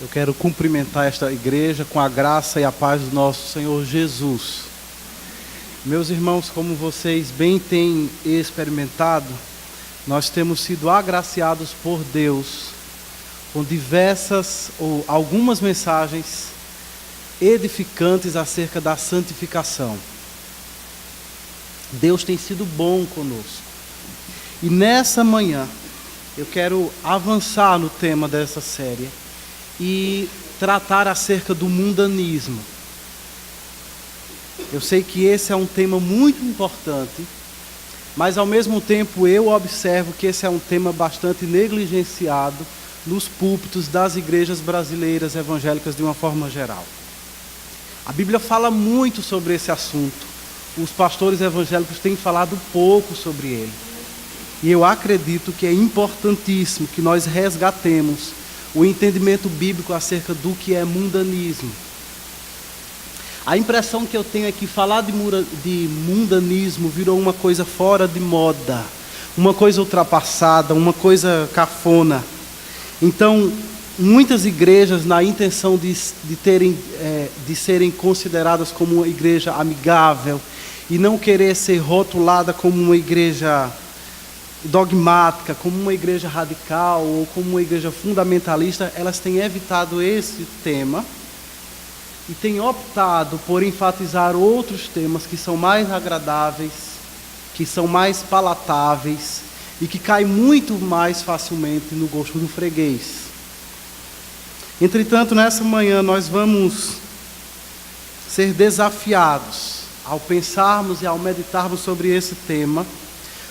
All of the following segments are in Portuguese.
Eu quero cumprimentar esta igreja com a graça e a paz do nosso Senhor Jesus. Meus irmãos, como vocês bem têm experimentado, nós temos sido agraciados por Deus com diversas ou algumas mensagens edificantes acerca da santificação. Deus tem sido bom conosco. E nessa manhã, eu quero avançar no tema dessa série e tratar acerca do mundanismo. Eu sei que esse é um tema muito importante, mas ao mesmo tempo eu observo que esse é um tema bastante negligenciado nos púlpitos das igrejas brasileiras evangélicas de uma forma geral. A Bíblia fala muito sobre esse assunto. Os pastores evangélicos têm falado pouco sobre ele. E eu acredito que é importantíssimo que nós resgatemos o entendimento bíblico acerca do que é mundanismo. A impressão que eu tenho é que falar de mundanismo virou uma coisa fora de moda, uma coisa ultrapassada, uma coisa cafona. Então, muitas igrejas, na intenção de serem consideradas como uma igreja amigável e não querer ser rotulada como uma igreja dogmática, como uma igreja radical ou como uma igreja fundamentalista, elas têm evitado esse tema e têm optado por enfatizar outros temas que são mais agradáveis, que são mais palatáveis e que caem muito mais facilmente no gosto do freguês. Entretanto, nessa manhã nós vamos ser desafiados ao pensarmos e ao meditarmos sobre esse tema,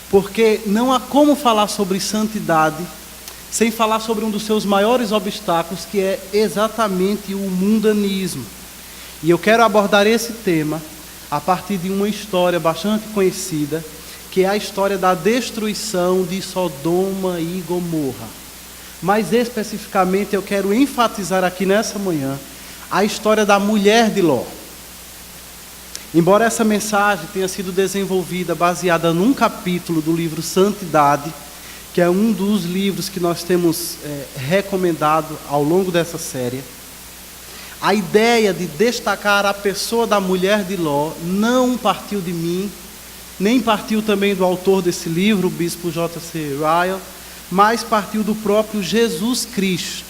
porque não há como falar sobre santidade sem falar sobre um dos seus maiores obstáculos, que é exatamente o mundanismo. E eu quero abordar esse tema a partir de uma história bastante conhecida, que é a história da destruição de Sodoma e Gomorra. Mais especificamente, eu quero enfatizar aqui nessa manhã a história da mulher de Ló. Embora essa mensagem tenha sido desenvolvida baseada num capítulo do livro Santidade, que é um dos livros que nós temos recomendado ao longo dessa série, a ideia de destacar a pessoa da mulher de Ló não partiu de mim, nem partiu também do autor desse livro, o bispo J.C. Ryle, mas partiu do próprio Jesus Cristo.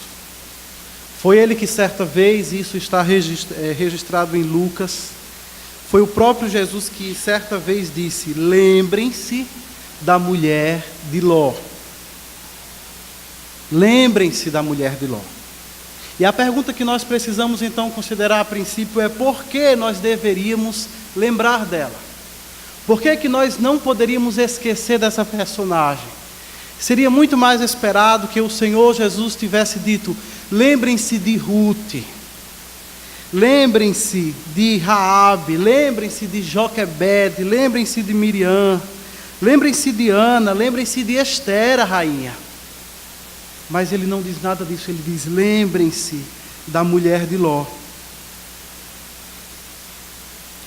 Foi ele que certa vez, isso está registrado em Lucas, foi o próprio Jesus que certa vez disse: lembrem-se da mulher de Ló. Lembrem-se da mulher de Ló. E a pergunta que nós precisamos então considerar a princípio é: por que nós deveríamos lembrar dela? Por que nós não poderíamos esquecer dessa personagem? Seria muito mais esperado que o Senhor Jesus tivesse dito: lembrem-se de Ruth, lembrem-se de Raabe, lembrem-se de Joquebede, lembrem-se de Miriam, lembrem-se de Ana, lembrem-se de Esther, a rainha. Mas ele não diz nada disso, ele diz: lembrem-se da mulher de Ló.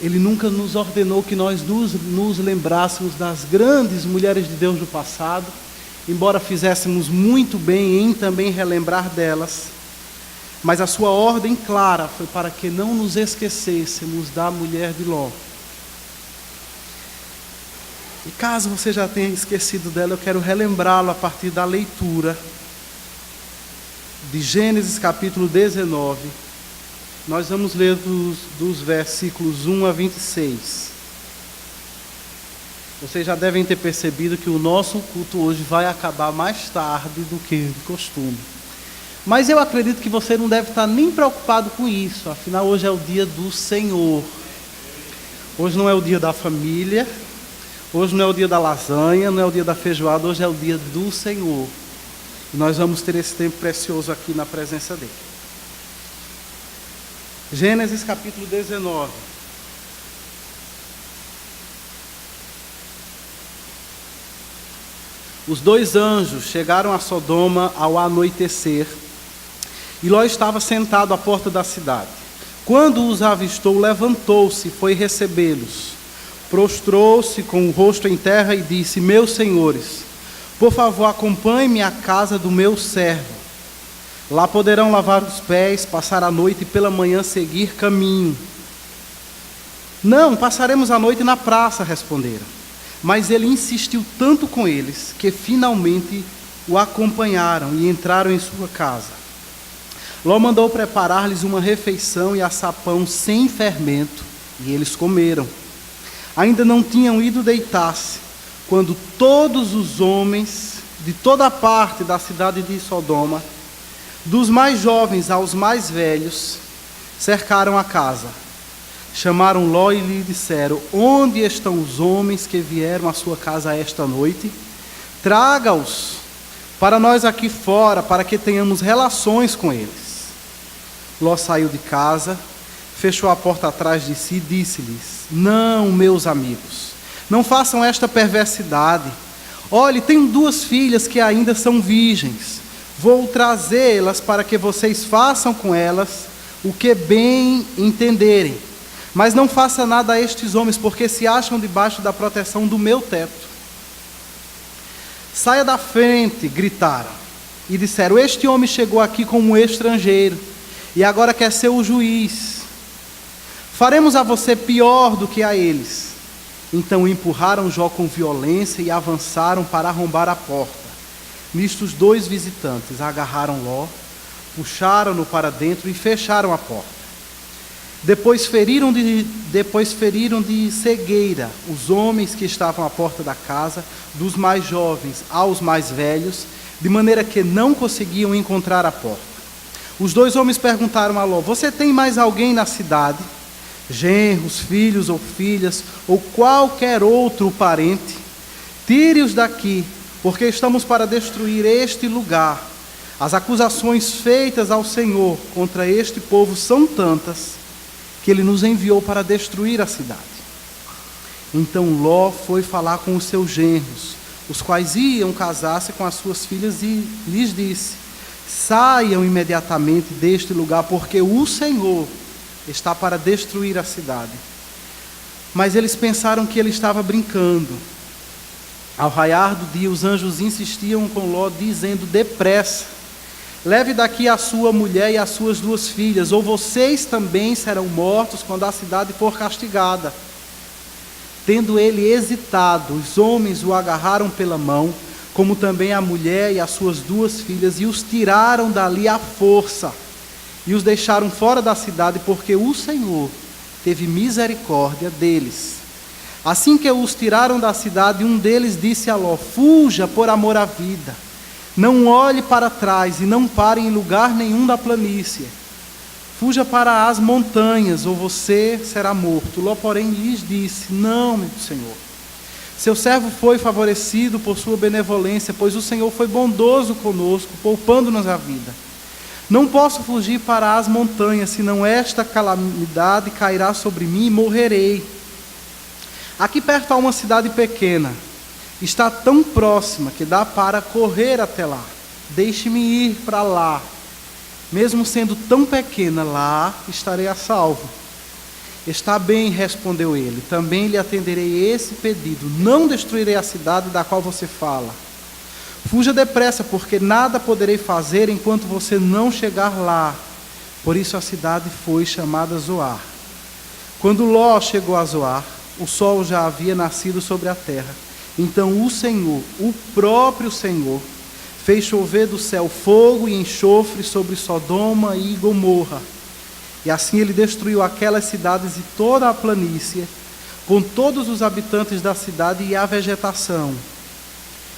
Ele nunca nos ordenou que nós nos lembrássemos das grandes mulheres de Deus do passado, embora fizéssemos muito bem em também relembrar delas. Mas a sua ordem clara foi para que não nos esquecêssemos da mulher de Ló. E caso você já tenha esquecido dela, eu quero relembrá-lo a partir da leitura de Gênesis capítulo 19. Nós vamos ler dos versículos 1 a 26. Vocês já devem ter percebido que o nosso culto hoje vai acabar mais tarde do que de costume. Mas eu acredito que você não deve estar nem preocupado com isso, afinal hoje é o dia do Senhor. Hoje não é o dia da família, hoje não é o dia da lasanha, não é o dia da feijoada, hoje é o dia do Senhor. E nós vamos ter esse tempo precioso aqui na presença dele. Gênesis capítulo 19. Os dois anjos chegaram a Sodoma ao anoitecer, e Ló estava sentado à porta da cidade. Quando os avistou, levantou-se e foi recebê-los. Prostrou-se com o rosto em terra e disse: meus senhores, por favor, acompanhe-me à casa do meu servo. Lá poderão lavar os pés, passar a noite e pela manhã seguir caminho. Não, passaremos a noite na praça, responderam. Mas ele insistiu tanto com eles que finalmente o acompanharam e entraram em sua casa. Ló mandou preparar-lhes uma refeição e assar pão sem fermento, e eles comeram. Ainda não tinham ido deitar-se, quando todos os homens de toda parte da cidade de Sodoma, dos mais jovens aos mais velhos, cercaram a casa. Chamaram Ló e lhe disseram: onde estão os homens que vieram à sua casa esta noite? Traga-os para nós aqui fora, para que tenhamos relações com eles. Ló saiu de casa, fechou a porta atrás de si e disse-lhes: não, meus amigos, não façam esta perversidade. Olhe, tenho 2 filhas que ainda são virgens. Vou trazê-las para que vocês façam com elas o que bem entenderem. Mas não faça nada a estes homens, porque se acham debaixo da proteção do meu teto. Saia da frente, gritaram, e disseram: este homem chegou aqui como um estrangeiro, e agora quer ser o juiz. Faremos a você pior do que a eles. Então empurraram Jó com violência e avançaram para arrombar a porta. Nisto os 2 visitantes agarraram Ló, puxaram-no para dentro e fecharam a porta. Depois feriram de cegueira os homens que estavam à porta da casa, dos mais jovens aos mais velhos, de maneira que não conseguiam encontrar a porta. Os 2 homens perguntaram a Ló: você tem mais alguém na cidade? Genros, filhos ou filhas, ou qualquer outro parente? Tire-os daqui, porque estamos para destruir este lugar. As acusações feitas ao Senhor contra este povo são tantas que ele nos enviou para destruir a cidade. Então Ló foi falar com os seus genros, os quais iam casar-se com as suas filhas, e lhes disse: saiam imediatamente deste lugar, porque o Senhor está para destruir a cidade. Mas eles pensaram que ele estava brincando. Ao raiar do dia, os anjos insistiam com Ló, dizendo: depressa, leve daqui a sua mulher e as suas 2 filhas, ou vocês também serão mortos quando a cidade for castigada. Tendo ele hesitado, os homens o agarraram pela mão, como também a mulher e as suas 2 filhas, e os tiraram dali à força, e os deixaram fora da cidade, porque o Senhor teve misericórdia deles. Assim que os tiraram da cidade, um deles disse a Ló: fuja por amor à vida, não olhe para trás e não pare em lugar nenhum da planície. Fuja para as montanhas, ou você será morto. Ló, porém, lhes disse: não, meu Senhor, seu servo foi favorecido por sua benevolência, pois o Senhor foi bondoso conosco, poupando-nos a vida. Não posso fugir para as montanhas, senão esta calamidade cairá sobre mim e morrerei. Aqui perto há uma cidade pequena, está tão próxima que dá para correr até lá. Deixe-me ir para lá. Mesmo sendo tão pequena, lá estarei a salvo. Está bem, respondeu ele, também lhe atenderei esse pedido. Não destruirei a cidade da qual você fala. Fuja depressa, porque nada poderei fazer enquanto você não chegar lá. Por isso a cidade foi chamada Zoar. Quando Ló chegou a Zoar, o sol já havia nascido sobre a terra. Então o Senhor, o próprio Senhor, fez chover do céu fogo e enxofre sobre Sodoma e Gomorra. E assim ele destruiu aquelas cidades e toda a planície, com todos os habitantes da cidade e a vegetação.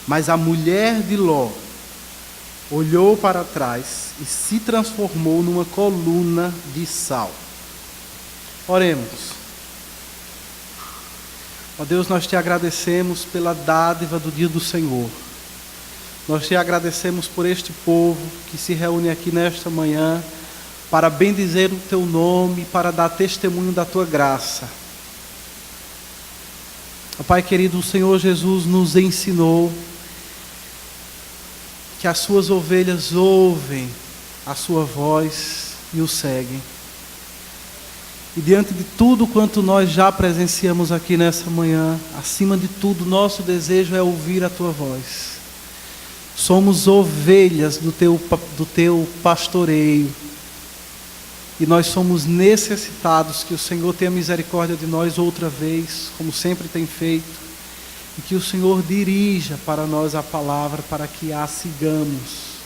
Mas a mulher de Ló olhou para trás e se transformou numa coluna de sal. Oremos. Ó Deus, nós te agradecemos pela dádiva do dia do Senhor. Nós te agradecemos por este povo que se reúne aqui nesta manhã para bendizer o teu nome, para dar testemunho da tua graça. Ó Pai querido, o Senhor Jesus nos ensinou que as suas ovelhas ouvem a sua voz e o seguem. E diante de tudo quanto nós já presenciamos aqui nessa manhã, acima de tudo, nosso desejo é ouvir a tua voz. Somos ovelhas do teu pastoreio. E nós somos necessitados que o Senhor tenha misericórdia de nós outra vez, como sempre tem feito, e que o Senhor dirija para nós a palavra para que a sigamos.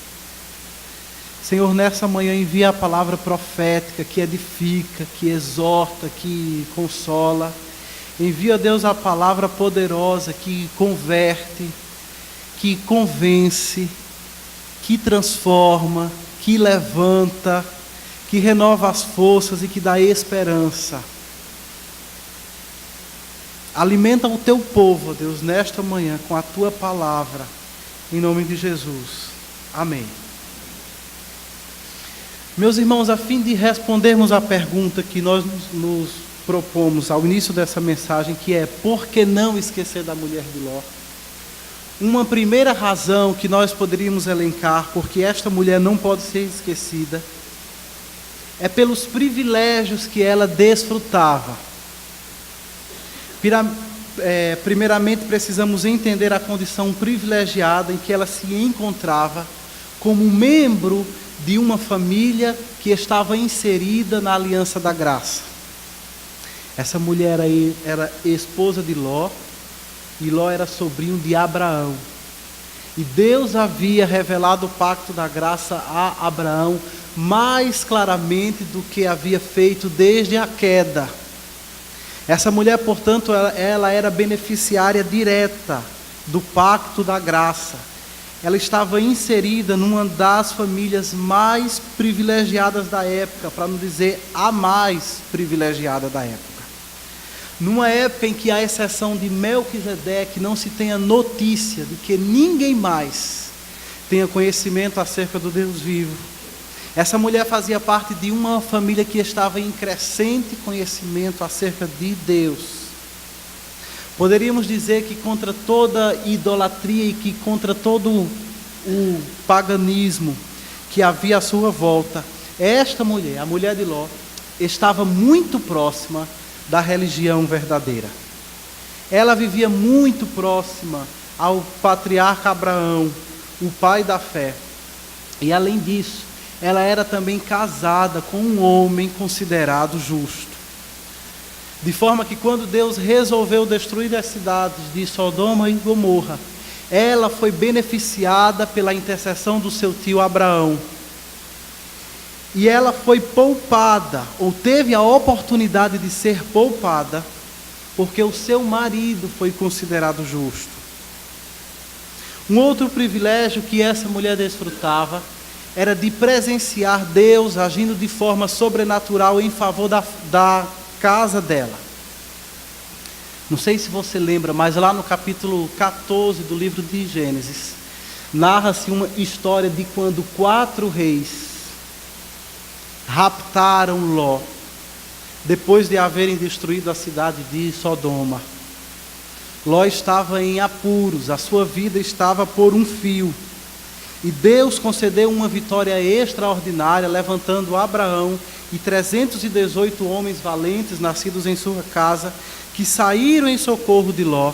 Senhor, nessa manhã envia a palavra profética que edifica, que exorta, que consola. Envia, Deus, a palavra poderosa que converte, que convence, que transforma, que levanta, que renova as forças e que dá esperança. Alimenta o teu povo, Deus, nesta manhã com a tua palavra, em nome de Jesus. Amém. Meus irmãos, a fim de respondermos à pergunta que nós nos propomos ao início dessa mensagem, que é: por que não esquecer da mulher de Ló? Uma primeira razão que nós poderíamos elencar porque esta mulher não pode ser esquecida é pelos privilégios que ela desfrutava. Primeiramente, precisamos entender a condição privilegiada em que ela se encontrava como membro de uma família que estava inserida na aliança da graça. Essa mulher aí era esposa de Ló, e Ló era sobrinho de Abraão. E Deus havia revelado o pacto da graça a Abraão mais claramente do que havia feito desde a queda. Essa mulher, portanto, ela era beneficiária direta do pacto da graça. Ela estava inserida numa das famílias mais privilegiadas da época, para não dizer a mais privilegiada da época. Numa época em que, à exceção de Melquisedeque, não se tenha notícia de que ninguém mais tenha conhecimento acerca do Deus vivo. Essa mulher fazia parte de uma família que estava em crescente conhecimento acerca de Deus. Poderíamos dizer que contra toda idolatria e que contra todo o paganismo que havia à sua volta, esta mulher, a mulher de Ló, estava muito próxima da religião verdadeira. Ela vivia muito próxima ao patriarca Abraão, o pai da fé. E além disso, ela era também casada com um homem considerado justo. De forma que quando Deus resolveu destruir as cidades de Sodoma e Gomorra, ela foi beneficiada pela intercessão do seu tio Abraão. E ela foi poupada, ou teve a oportunidade de ser poupada, porque o seu marido foi considerado justo. Um outro privilégio que essa mulher desfrutava era de presenciar Deus agindo de forma sobrenatural em favor da casa dela. Não sei se você lembra, mas lá no capítulo 14 do livro de Gênesis, narra-se uma história de quando 4 reis raptaram Ló, depois de haverem destruído a cidade de Sodoma. Ló estava em apuros, a sua vida estava por um fio. E Deus concedeu uma vitória extraordinária, levantando Abraão e 318 homens valentes, nascidos em sua casa, que saíram em socorro de Ló,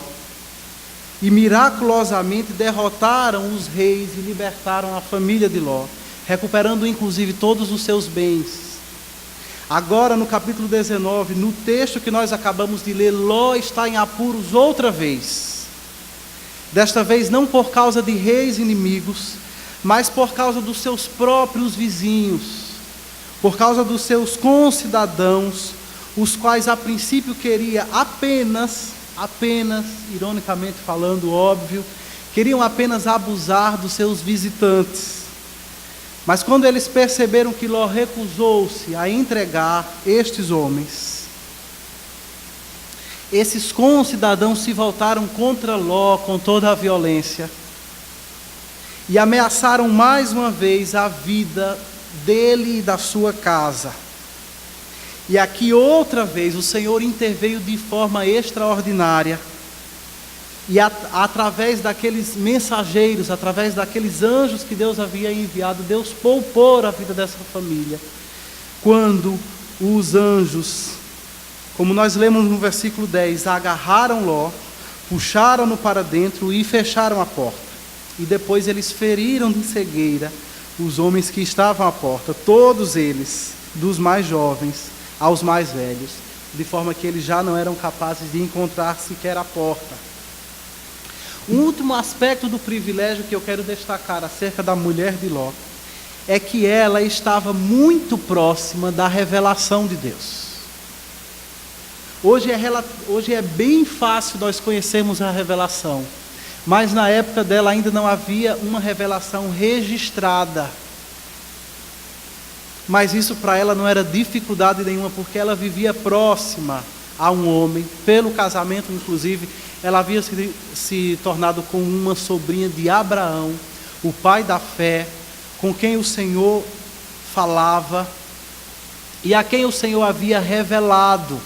e miraculosamente derrotaram os reis e libertaram a família de Ló, recuperando inclusive todos os seus bens. Agora no capítulo 19, no texto que nós acabamos de ler, Ló está em apuros outra vez. Desta vez não por causa de reis inimigos, mas por causa dos seus próprios vizinhos, por causa dos seus concidadãos, os quais a princípio queria apenas, ironicamente falando, óbvio, queriam apenas abusar dos seus visitantes. Mas quando eles perceberam que Ló recusou-se a entregar estes homens, esses concidadãos se voltaram contra Ló com toda a violência e ameaçaram mais uma vez a vida dele e da sua casa. E aqui outra vez o Senhor interveio de forma extraordinária. E através daqueles mensageiros, através daqueles anjos que Deus havia enviado, Deus poupou a vida dessa família. Quando os anjos, como nós lemos no versículo 10, agarraram Ló, puxaram-no para dentro e fecharam a porta. e depois eles feriram de cegueira os homens que estavam à porta, todos eles, dos mais jovens aos mais velhos, de forma que eles já não eram capazes de encontrar sequer a porta. Um último aspecto do privilégio que eu quero destacar acerca da mulher de Ló é que ela estava muito próxima da revelação de Deus. Hoje é bem fácil nós conhecermos a revelação, mas na época dela ainda não havia uma revelação registrada. Mas isso para ela não era dificuldade nenhuma, porque ela vivia próxima a um homem, pelo casamento inclusive, ela havia se tornado com uma sobrinha de Abraão, o pai da fé, com quem o Senhor falava e a quem o Senhor havia revelado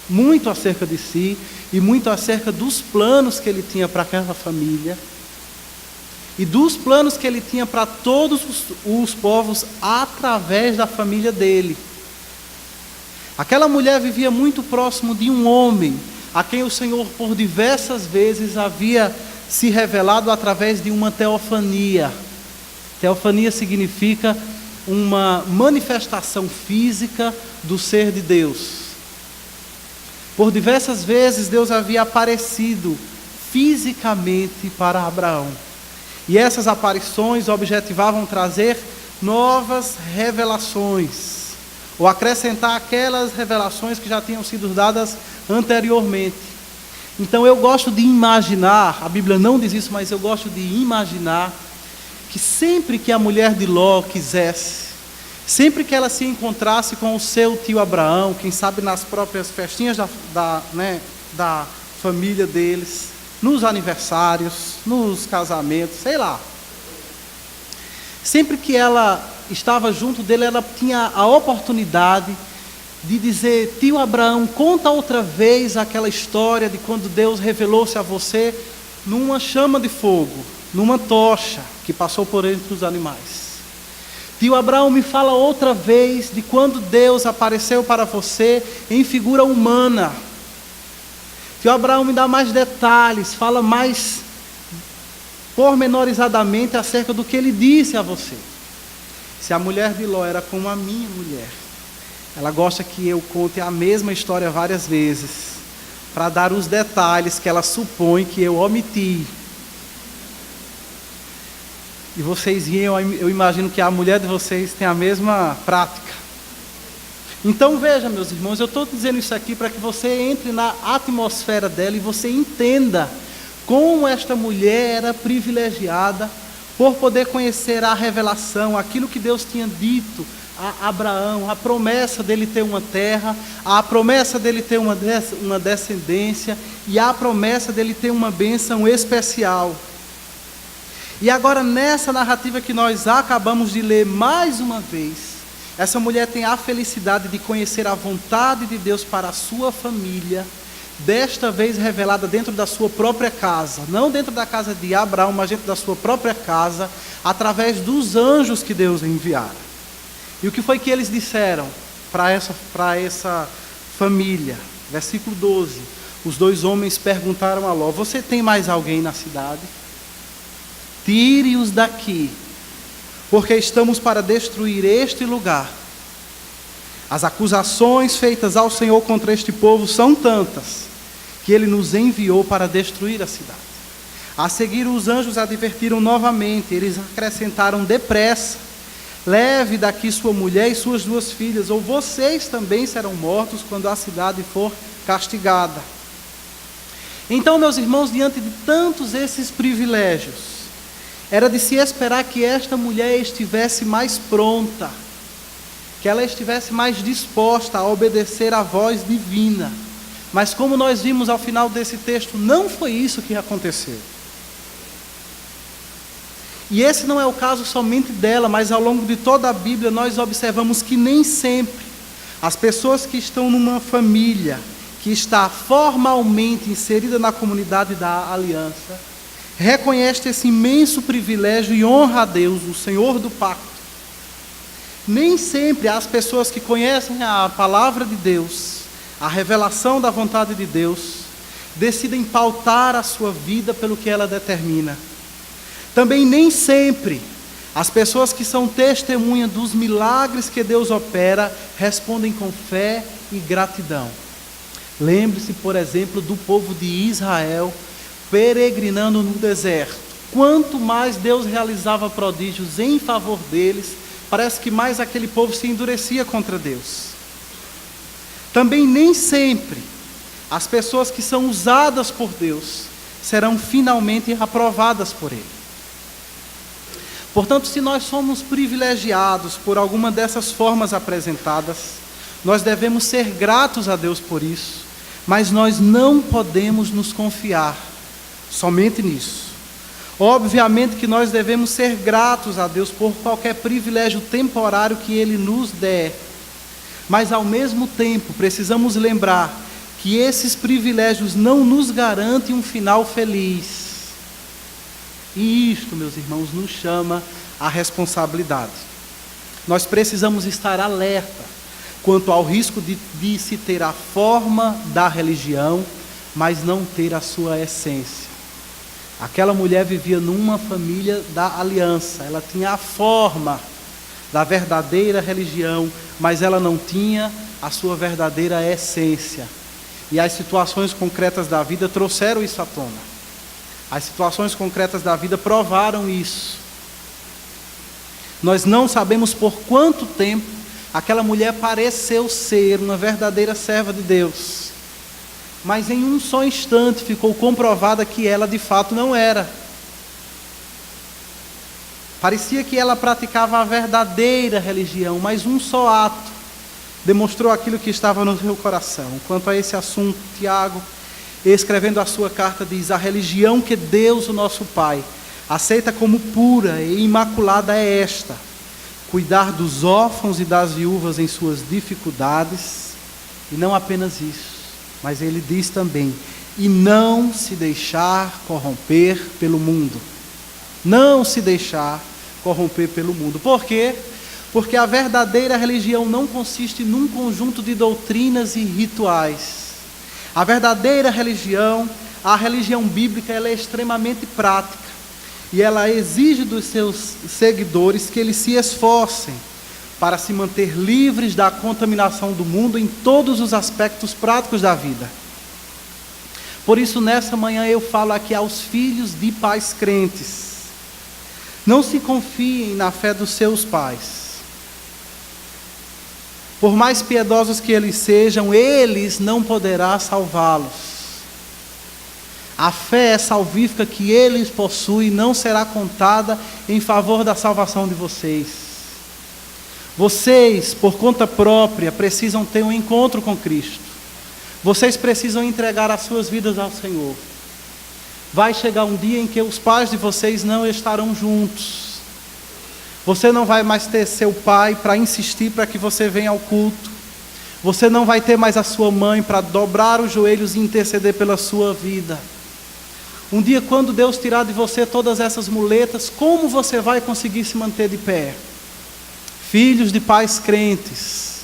muito acerca de si e muito acerca dos planos que ele tinha para aquela família e dos planos que ele tinha para todos os povos através da família dele. Aquela mulher vivia muito próximo de um homem a quem o Senhor por diversas vezes havia se revelado através de uma teofania. Teofania significa uma manifestação física do ser de Deus. Por diversas vezes Deus havia aparecido fisicamente para Abraão. E essas aparições objetivavam trazer novas revelações, ou acrescentar aquelas revelações que já tinham sido dadas anteriormente. Então eu gosto de imaginar, a Bíblia não diz isso, mas eu gosto de imaginar que sempre que a mulher de Ló quisesse, sempre que ela se encontrasse com o seu tio Abraão, quem sabe nas próprias festinhas da família deles, nos aniversários, nos casamentos, sei lá. Sempre que ela estava junto dele, ela tinha a oportunidade de dizer: tio Abraão, conta outra vez aquela história de quando Deus revelou-se a você numa chama de fogo, numa tocha que passou por entre os animais. Tio Abraão, me fala outra vez de quando Deus apareceu para você em figura humana. Tio Abraão, me dá mais detalhes, fala mais pormenorizadamente acerca do que ele disse a você. Se a mulher de Ló era como a minha mulher, ela gosta que eu conte a mesma história várias vezes, para dar os detalhes que ela supõe que eu omiti. E vocês eu imagino que a mulher de vocês tem a mesma prática. Então veja, meus irmãos, eu estou dizendo isso aqui para que você entre na atmosfera dela e você entenda como esta mulher era privilegiada por poder conhecer a revelação, aquilo que Deus tinha dito a Abraão, a promessa dele ter uma terra, a promessa dele ter uma descendência e a promessa dele ter uma bênção especial. E agora nessa narrativa que nós acabamos de ler mais uma vez, essa mulher tem a felicidade de conhecer a vontade de Deus para a sua família, desta vez revelada dentro da sua própria casa, não dentro da casa de Abraão, mas dentro da sua própria casa, através dos anjos que Deus enviara. E o que foi que eles disseram para essa família? Versículo 12, os dois homens perguntaram a Ló: você tem mais alguém na cidade? Tire-os daqui, porque estamos para destruir este lugar. As acusações feitas ao Senhor contra este povo são tantas, que Ele nos enviou para destruir a cidade. A seguir os anjos advertiram novamente, eles acrescentaram: depressa, leve daqui sua mulher e suas 2 filhas, ou vocês também serão mortos quando a cidade for castigada. Então, meus irmãos, diante de tantos esses privilégios, era de se esperar que esta mulher estivesse mais pronta, que ela estivesse mais disposta a obedecer à voz divina. Mas como nós vimos ao final desse texto, não foi isso que aconteceu. E esse não é o caso somente dela, mas ao longo de toda a Bíblia nós observamos que nem sempre as pessoas que estão numa família, que está formalmente inserida na comunidade da aliança, reconhece esse imenso privilégio e honra a Deus, o Senhor do pacto. Nem sempre as pessoas que conhecem a palavra de Deus, a revelação da vontade de Deus, decidem pautar a sua vida pelo que ela determina. Também nem sempre as pessoas que são testemunha dos milagres que Deus opera respondem com fé e gratidão. Lembre-se, por exemplo, do povo de Israel peregrinando no deserto. Quanto mais Deus realizava prodígios em favor deles, parece que mais aquele povo se endurecia contra Deus. Também nem sempre as pessoas que são usadas por Deus serão finalmente aprovadas por Ele. Portanto, se nós somos privilegiados por alguma dessas formas apresentadas, nós devemos ser gratos a Deus por isso, mas nós não podemos nos confiar somente nisso. Obviamente que nós devemos ser gratos a Deus por qualquer privilégio temporário que Ele nos der, mas ao mesmo tempo precisamos lembrar que esses privilégios não nos garantem um final feliz. E isto, meus irmãos, nos chama à responsabilidade. Nós precisamos estar alerta quanto ao risco de se ter a forma da religião, mas não ter a sua essência. Aquela mulher vivia numa família da aliança, ela tinha a forma da verdadeira religião, mas ela não tinha a sua verdadeira essência. E as situações concretas da vida trouxeram isso à tona. As situações concretas da vida provaram isso. Nós não sabemos por quanto tempo aquela mulher pareceu ser uma verdadeira serva de Deus. Mas em um só instante ficou comprovada que ela de fato não era. Parecia que ela praticava a verdadeira religião, mas um só ato demonstrou aquilo que estava no seu coração. Quanto a esse assunto, Tiago, escrevendo a sua carta, diz: a religião que Deus, o nosso Pai, aceita como pura e imaculada é esta: cuidar dos órfãos e das viúvas em suas dificuldades, e não apenas isso, mas ele diz também, e não se deixar corromper pelo mundo. Não se deixar corromper pelo mundo. Por quê? Porque a verdadeira religião não consiste num conjunto de doutrinas e rituais. A verdadeira religião, a religião bíblica, ela é extremamente prática. E ela exige dos seus seguidores que eles se esforcem para se manter livres da contaminação do mundo em todos os aspectos práticos da vida. Por isso, nessa manhã eu falo aqui aos filhos de pais crentes: não se confiem na fé dos seus pais. Por mais piedosos que eles sejam, eles não poderão salvá-los. A fé salvífica que eles possuem não será contada em favor da salvação de vocês. Vocês, por conta própria, precisam ter um encontro com Cristo. Vocês precisam entregar as suas vidas ao Senhor. Vai chegar um dia em que os pais de vocês não estarão juntos. Você não vai mais ter seu pai para insistir para que você venha ao culto. Você não vai ter mais a sua mãe para dobrar os joelhos e interceder pela sua vida. Um dia, quando Deus tirar de você todas essas muletas, como você vai conseguir se manter de pé? Filhos de pais crentes,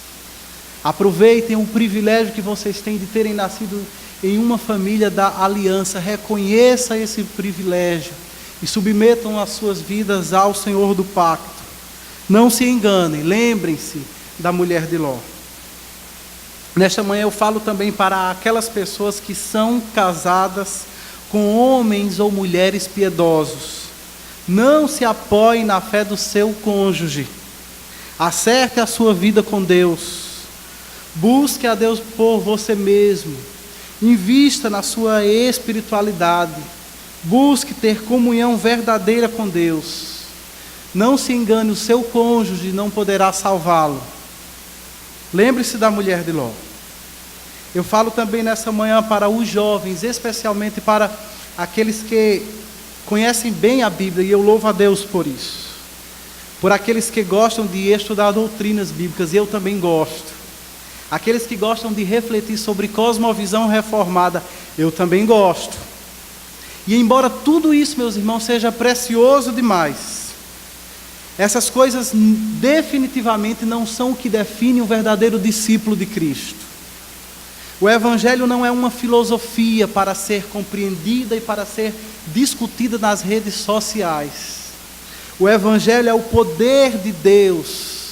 aproveitem o privilégio que vocês têm de terem nascido em uma família da aliança. Reconheça esse privilégio e submetam as suas vidas ao Senhor do pacto. Não se enganem, lembrem-se da mulher de Ló. Nesta manhã eu falo também para aquelas pessoas que são casadas com homens ou mulheres piedosos. Não se apoiem na fé do seu cônjuge. Acerte a sua vida com Deus. Busque a Deus por você mesmo. Invista na sua espiritualidade. Busque ter comunhão verdadeira com Deus. Não se engane, o seu cônjuge não poderá salvá-lo. Lembre-se da mulher de Ló. Eu falo também nessa manhã para os jovens, especialmente para aqueles que conhecem bem a Bíblia, e eu louvo a Deus por isso. Por aqueles que gostam de estudar doutrinas bíblicas, e eu também gosto. Aqueles que gostam de refletir sobre cosmovisão reformada, eu também gosto. E embora tudo isso, meus irmãos, seja precioso demais, essas coisas definitivamente não são o que define um verdadeiro discípulo de Cristo. O Evangelho não é uma filosofia para ser compreendida e para ser discutida nas redes sociais. O Evangelho é o poder de Deus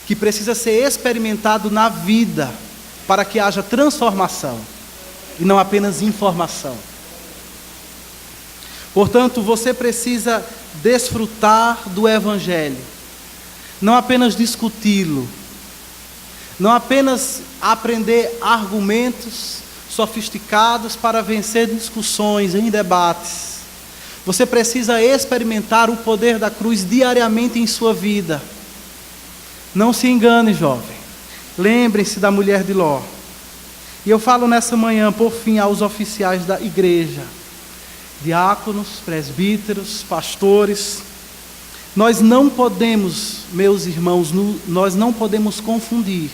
que precisa ser experimentado na vida para que haja transformação e não apenas informação. Portanto, você precisa desfrutar do Evangelho, não apenas discuti-lo, não apenas aprender argumentos sofisticados para vencer discussões em debates. Você precisa experimentar o poder da cruz diariamente em sua vida. Não se engane, jovem. Lembrem-se da mulher de Ló. E eu falo nessa manhã, por fim, aos oficiais da igreja, diáconos, presbíteros, pastores. Nós não podemos, meus irmãos, nós não podemos confundir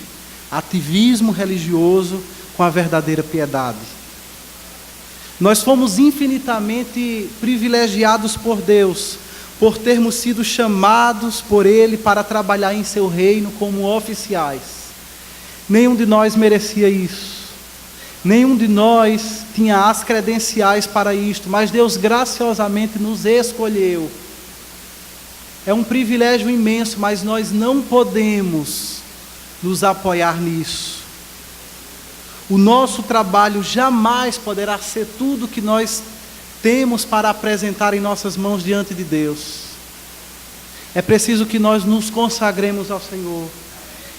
ativismo religioso com a verdadeira piedade. Nós fomos infinitamente privilegiados por Deus, por termos sido chamados por Ele para trabalhar em seu reino como oficiais. Nenhum de nós merecia isso. Nenhum de nós tinha as credenciais para isto, mas Deus graciosamente nos escolheu. É um privilégio imenso, mas nós não podemos nos apoiar nisso. O nosso trabalho jamais poderá ser tudo que nós temos para apresentar em nossas mãos diante de Deus. É preciso que nós nos consagremos ao Senhor.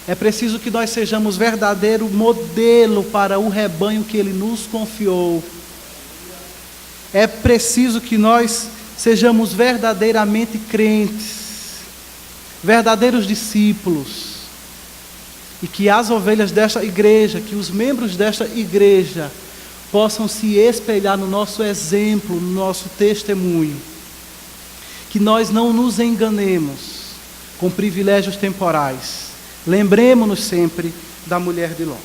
É preciso que nós sejamos verdadeiro modelo para o rebanho que Ele nos confiou. É preciso que nós sejamos verdadeiramente crentes, verdadeiros discípulos, e que as ovelhas desta igreja, que os membros desta igreja possam se espelhar no nosso exemplo, no nosso testemunho. Que nós não nos enganemos com privilégios temporais. Lembremos-nos sempre da mulher de Ló.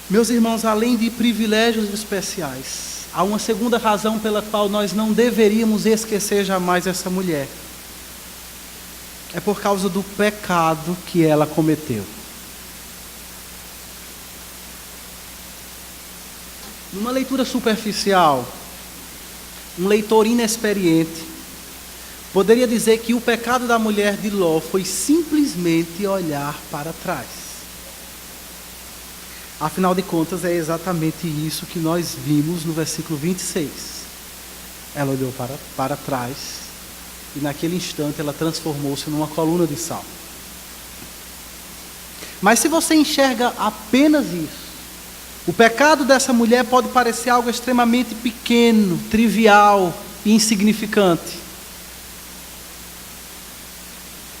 Meus irmãos, além de privilégios especiais, há uma segunda razão pela qual nós não deveríamos esquecer jamais essa mulher. É por causa do pecado que ela cometeu. Numa leitura superficial, um leitor inexperiente poderia dizer que o pecado da mulher de Ló foi simplesmente olhar para trás. Afinal de contas, é exatamente isso que nós vimos no versículo 26. Ela olhou para trás e naquele instante ela transformou-se numa coluna de sal. Mas se você enxerga apenas isso, o pecado dessa mulher pode parecer algo extremamente pequeno, trivial e insignificante.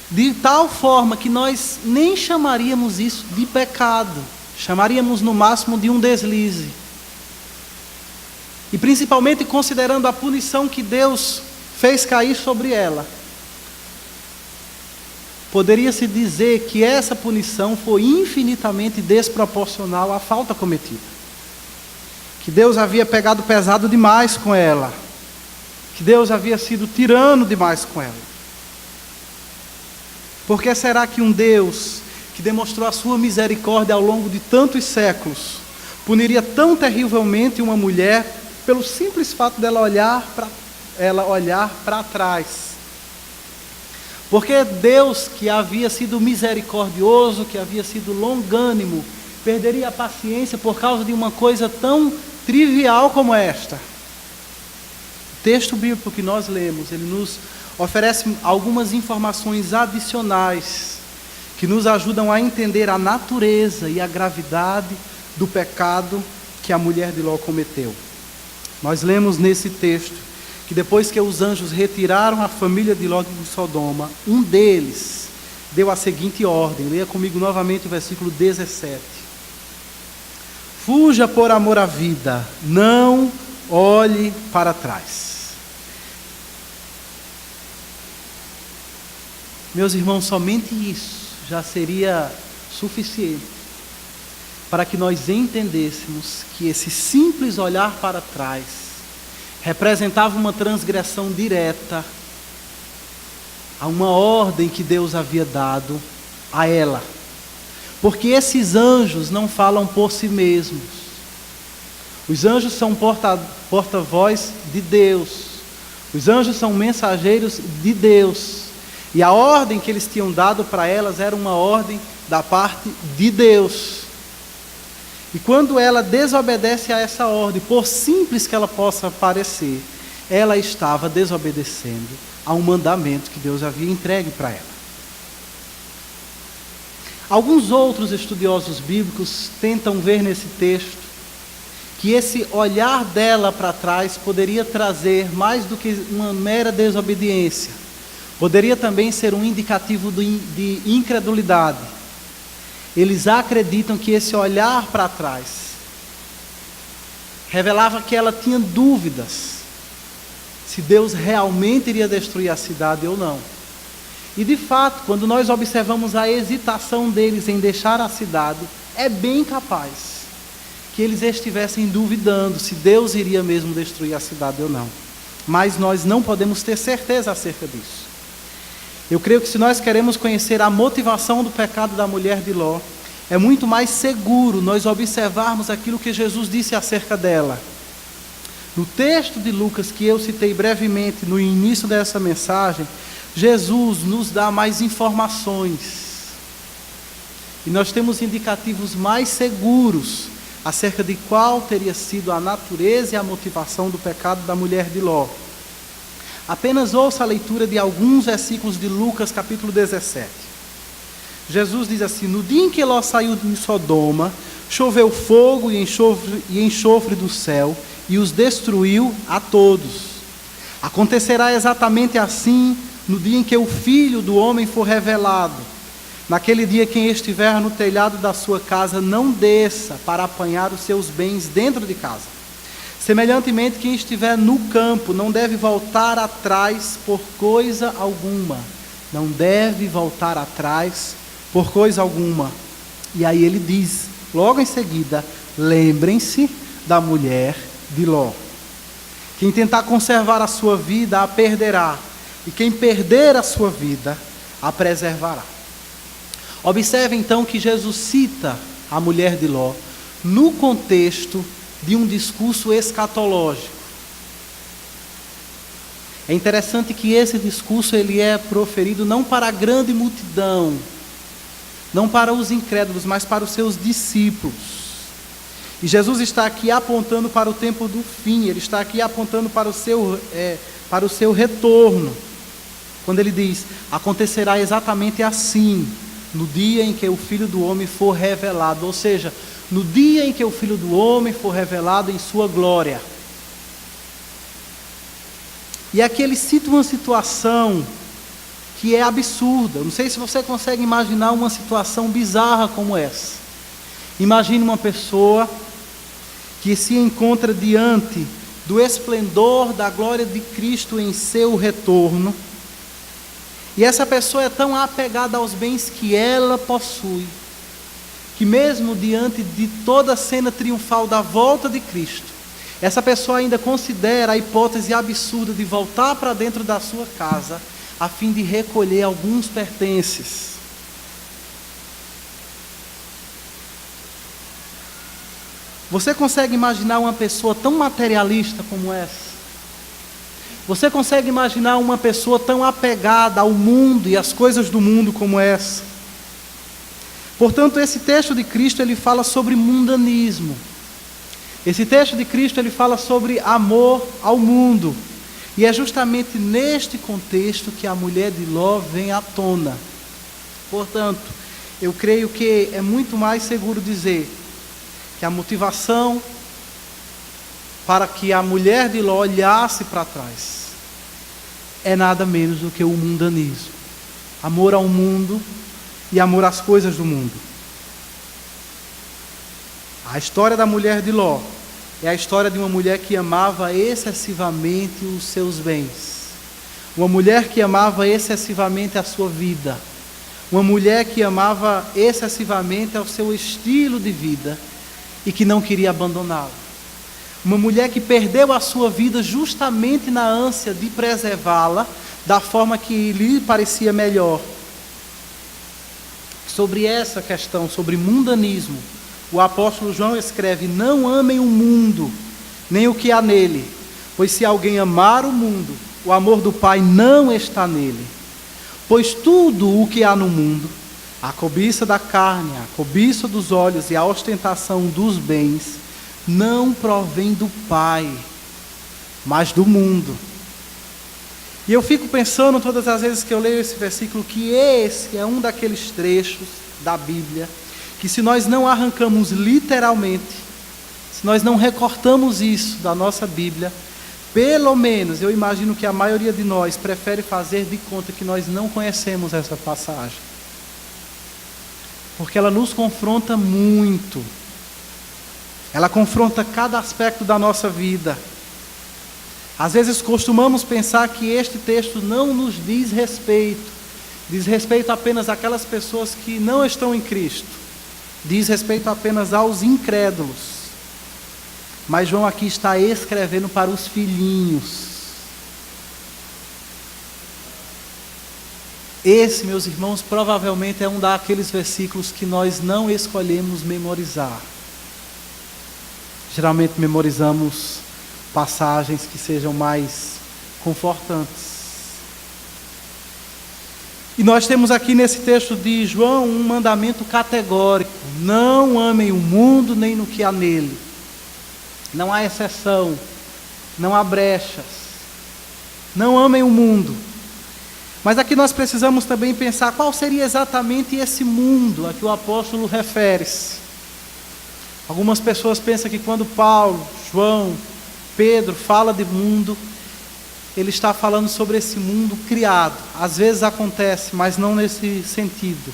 De tal forma que nós nem chamaríamos isso de pecado, chamaríamos no máximo de um deslize. E principalmente considerando a punição que Deus fez cair sobre ela, poderia-se dizer que essa punição foi infinitamente desproporcional à falta cometida. Que Deus havia pegado pesado demais com ela. Que Deus havia sido tirano demais com ela. Por que será que um Deus que demonstrou a sua misericórdia ao longo de tantos séculos puniria tão terrivelmente uma mulher pelo simples fato dela olhar para trás? Porque Deus, que havia sido misericordioso, que havia sido longânimo, perderia a paciência por causa de uma coisa tão trivial como esta? O texto bíblico que nós lemos, ele nos oferece algumas informações adicionais que nos ajudam a entender a natureza e a gravidade do pecado que a mulher de Ló cometeu. Nós lemos nesse texto que depois que os anjos retiraram a família de Ló de Sodoma, um deles deu a seguinte ordem. Leia comigo novamente o versículo 17. Fuja por amor à vida, não olhe para trás. Meus irmãos, somente isso já seria suficiente para que nós entendêssemos que esse simples olhar para trás representava uma transgressão direta a uma ordem que Deus havia dado a ela. Porque esses anjos não falam por si mesmos. Os anjos são porta-voz de Deus. Os anjos são mensageiros de Deus. E a ordem que eles tinham dado para elas era uma ordem da parte de Deus. E quando ela desobedece a essa ordem, por simples que ela possa parecer, ela estava desobedecendo a um mandamento que Deus havia entregue para ela. Alguns outros estudiosos bíblicos tentam ver nesse texto que esse olhar dela para trás poderia trazer mais do que uma mera desobediência. Poderia também ser um indicativo de incredulidade. Eles acreditam que esse olhar para trás revelava que ela tinha dúvidas se Deus realmente iria destruir a cidade ou não. E de fato, quando nós observamos a hesitação deles em deixar a cidade, é bem capaz que eles estivessem duvidando se Deus iria mesmo destruir a cidade ou não. Mas nós não podemos ter certeza acerca disso. Eu creio que se nós queremos conhecer a motivação do pecado da mulher de Ló, é muito mais seguro nós observarmos aquilo que Jesus disse acerca dela. No texto de Lucas, que eu citei brevemente no início dessa mensagem, Jesus nos dá mais informações. E nós temos indicativos mais seguros acerca de qual teria sido a natureza e a motivação do pecado da mulher de Ló. Apenas ouça a leitura de alguns versículos de Lucas capítulo 17. Jesus diz assim: no dia em que Ló saiu de Sodoma, choveu fogo e enxofre do céu, e os destruiu a todos. Acontecerá exatamente assim no dia em que o Filho do Homem for revelado. Naquele dia, quem estiver no telhado da sua casa, não desça para apanhar os seus bens dentro de casa. Semelhantemente, quem estiver no campo não deve voltar atrás por coisa alguma. Não deve voltar atrás por coisa alguma. E aí ele diz, logo em seguida, lembrem-se da mulher de Ló. Quem tentar conservar a sua vida, a perderá. E quem perder a sua vida, a preservará. Observe então que Jesus cita a mulher de Ló no contexto de um discurso escatológico. É interessante que esse discurso ele é proferido não para a grande multidão, não para os incrédulos, mas para os seus discípulos. E Jesus está aqui apontando para o tempo do fim, ele está aqui apontando para o seu retorno. Quando ele diz, acontecerá exatamente assim, no dia em que o Filho do Homem for revelado, ou seja, no dia em que o Filho do Homem for revelado em sua glória. E aqui ele cita uma situação que é absurda. Não sei se você consegue imaginar uma situação bizarra como essa. Imagine uma pessoa que se encontra diante do esplendor da glória de Cristo em seu retorno. E essa pessoa é tão apegada aos bens que ela possui, que mesmo diante de toda a cena triunfal da volta de Cristo, essa pessoa ainda considera a hipótese absurda de voltar para dentro da sua casa, a fim de recolher alguns pertences. Você consegue imaginar uma pessoa tão materialista como essa? Você consegue imaginar uma pessoa tão apegada ao mundo e às coisas do mundo como essa? Portanto, esse texto de Cristo, ele fala sobre mundanismo. Esse texto de Cristo, ele fala sobre amor ao mundo. E é justamente neste contexto que a mulher de Ló vem à tona. Portanto, eu creio que é muito mais seguro dizer que a motivação para que a mulher de Ló olhasse para trás é nada menos do que o mundanismo. Amor ao mundo e amor às coisas do mundo. A história da mulher de Ló é a história de uma mulher que amava excessivamente os seus bens. Uma mulher que amava excessivamente a sua vida. Uma mulher que amava excessivamente ao seu estilo de vida e que não queria abandoná-lo. Uma mulher que perdeu a sua vida justamente na ânsia de preservá-la da forma que lhe parecia melhor. sobre essa questão, sobre mundanismo, o apóstolo João escreve: não amem o mundo, nem o que há nele, pois se alguém amar o mundo, o amor do Pai não está nele. Pois tudo o que há no mundo, a cobiça da carne, a cobiça dos olhos e a ostentação dos bens, não provém do Pai, mas do mundo. E eu fico pensando todas as vezes que eu leio esse versículo, que esse é um daqueles trechos da Bíblia, que se nós não arrancamos literalmente, se nós não recortamos isso da nossa Bíblia, pelo menos eu imagino que a maioria de nós prefere fazer de conta que nós não conhecemos essa passagem. Porque ela nos confronta muito. Ela confronta cada aspecto da nossa vida. Às vezes costumamos pensar que este texto não nos diz respeito apenas àquelas pessoas que não estão em Cristo, diz respeito apenas aos incrédulos. Mas João aqui está escrevendo para os filhinhos. Esse, meus irmãos, provavelmente é um daqueles versículos que nós não escolhemos memorizar. Geralmente memorizamos passagens que sejam mais confortantes. E nós temos aqui nesse texto de João um mandamento categórico: não amem o mundo nem no que há nele. Não há exceção, não há brechas. Não amem o mundo. Mas aqui nós precisamos também pensar qual seria exatamente esse mundo a que o apóstolo refere-se. Algumas pessoas pensam que quando Paulo, João, Pedro fala de mundo, ele está falando sobre esse mundo criado. Às vezes acontece, mas não nesse sentido.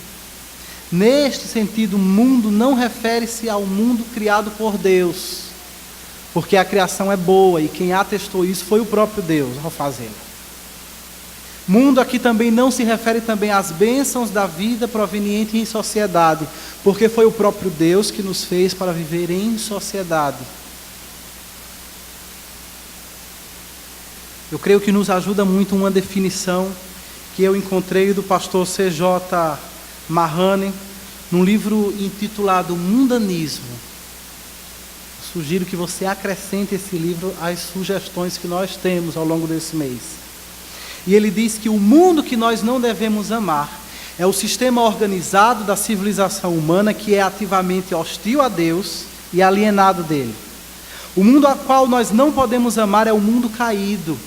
Neste sentido, mundo não refere-se ao mundo criado por Deus, porque a criação é boa e quem atestou isso foi o próprio Deus ao fazê-la. Mundo aqui também não se refere também às bênçãos da vida proveniente em sociedade, porque foi o próprio Deus que nos fez para viver em sociedade. Eu creio que nos ajuda muito uma definição que eu encontrei do pastor C.J. Mahaney, num livro intitulado Mundanismo. Sugiro que você acrescente esse livro às sugestões que nós temos ao longo desse mês. E ele diz que o mundo que nós não devemos amar é o sistema organizado da civilização humana que é ativamente hostil a Deus e alienado dele. O mundo ao qual nós não podemos amar é o mundo caído,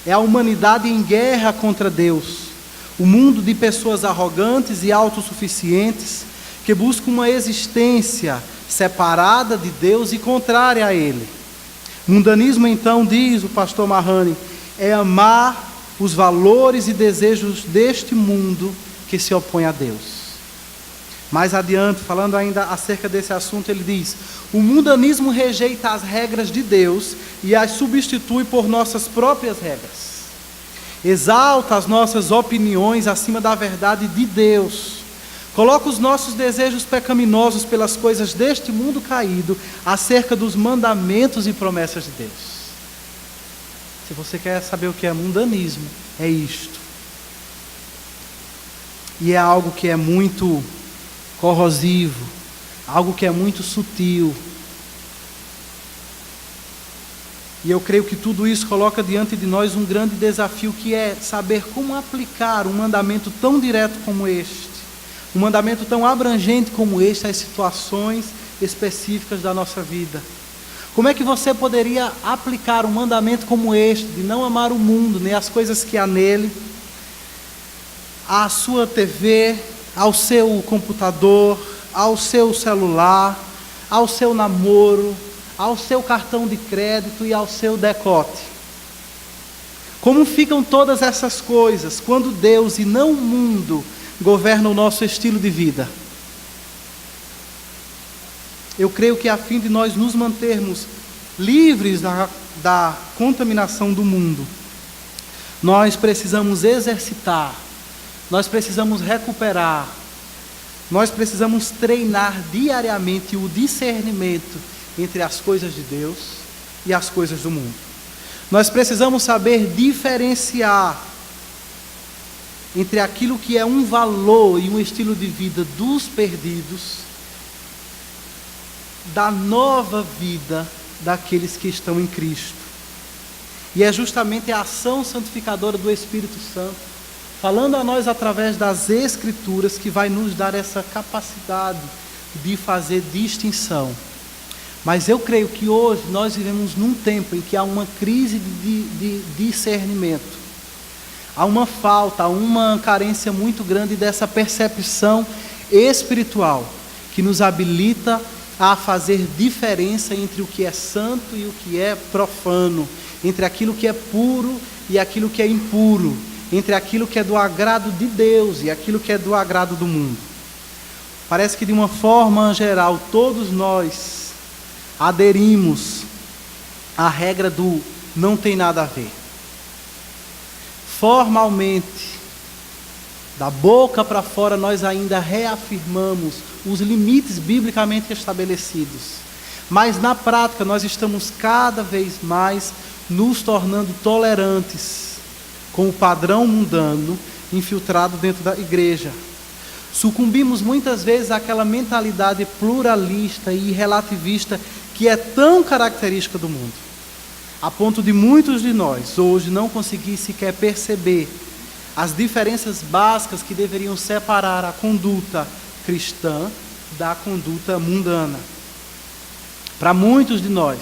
é a humanidade em guerra contra Deus, o mundo de pessoas arrogantes e autossuficientes que buscam uma existência separada de Deus e contrária a Ele. Mundanismo, então, diz o pastor Mahaney, é amar os valores e desejos deste mundo que se opõe a Deus. Mais adiante, falando ainda acerca desse assunto, ele diz: o mundanismo rejeita as regras de Deus e as substitui por nossas próprias regras. Exalta as nossas opiniões acima da verdade de Deus. Coloca os nossos desejos pecaminosos pelas coisas deste mundo caído acerca dos mandamentos e promessas de Deus. Se você quer saber o que é mundanismo, é isto. E é algo que é muito corrosivo, algo que é muito sutil. E eu creio que tudo isso coloca diante de nós um grande desafio, que é saber como aplicar um mandamento tão direto como este, um mandamento tão abrangente como este, às situações específicas da nossa vida. Como é que você poderia aplicar um mandamento como este, de não amar o mundo, nem as coisas que há nele, à sua TV, ao seu computador, ao seu celular, ao seu namoro, ao seu cartão de crédito e ao seu decote? Como ficam todas essas coisas quando Deus e não o mundo governam o nosso estilo de vida? Eu creio que a fim de nós nos mantermos livres da contaminação do mundo, nós precisamos exercitar, nós precisamos recuperar, nós precisamos treinar diariamente o discernimento entre as coisas de Deus e as coisas do mundo. Nós precisamos saber diferenciar entre aquilo que é um valor e um estilo de vida dos perdidos, da nova vida daqueles que estão em Cristo. E é justamente a ação santificadora do Espírito Santo, falando a nós através das Escrituras, que vai nos dar essa capacidade de fazer distinção. Mas eu creio que hoje nós vivemos num tempo em que há uma crise de discernimento. Há uma falta, há uma carência muito grande dessa percepção espiritual, que nos habilita a fazer diferença entre o que é santo e o que é profano, entre aquilo que é puro e aquilo que é impuro, entre aquilo que é do agrado de Deus e aquilo que é do agrado do mundo. Parece que de uma forma geral todos nós aderimos à regra do não tem nada a ver. Formalmente, da boca para fora, nós ainda reafirmamos os limites biblicamente estabelecidos. Mas na prática, nós estamos cada vez mais nos tornando tolerantes com o padrão mundano infiltrado dentro da igreja. Sucumbimos muitas vezes àquela mentalidade pluralista e relativista que é tão característica do mundo, a ponto de muitos de nós hoje não conseguir sequer perceber as diferenças básicas que deveriam separar a conduta cristã da conduta mundana. Para muitos de nós,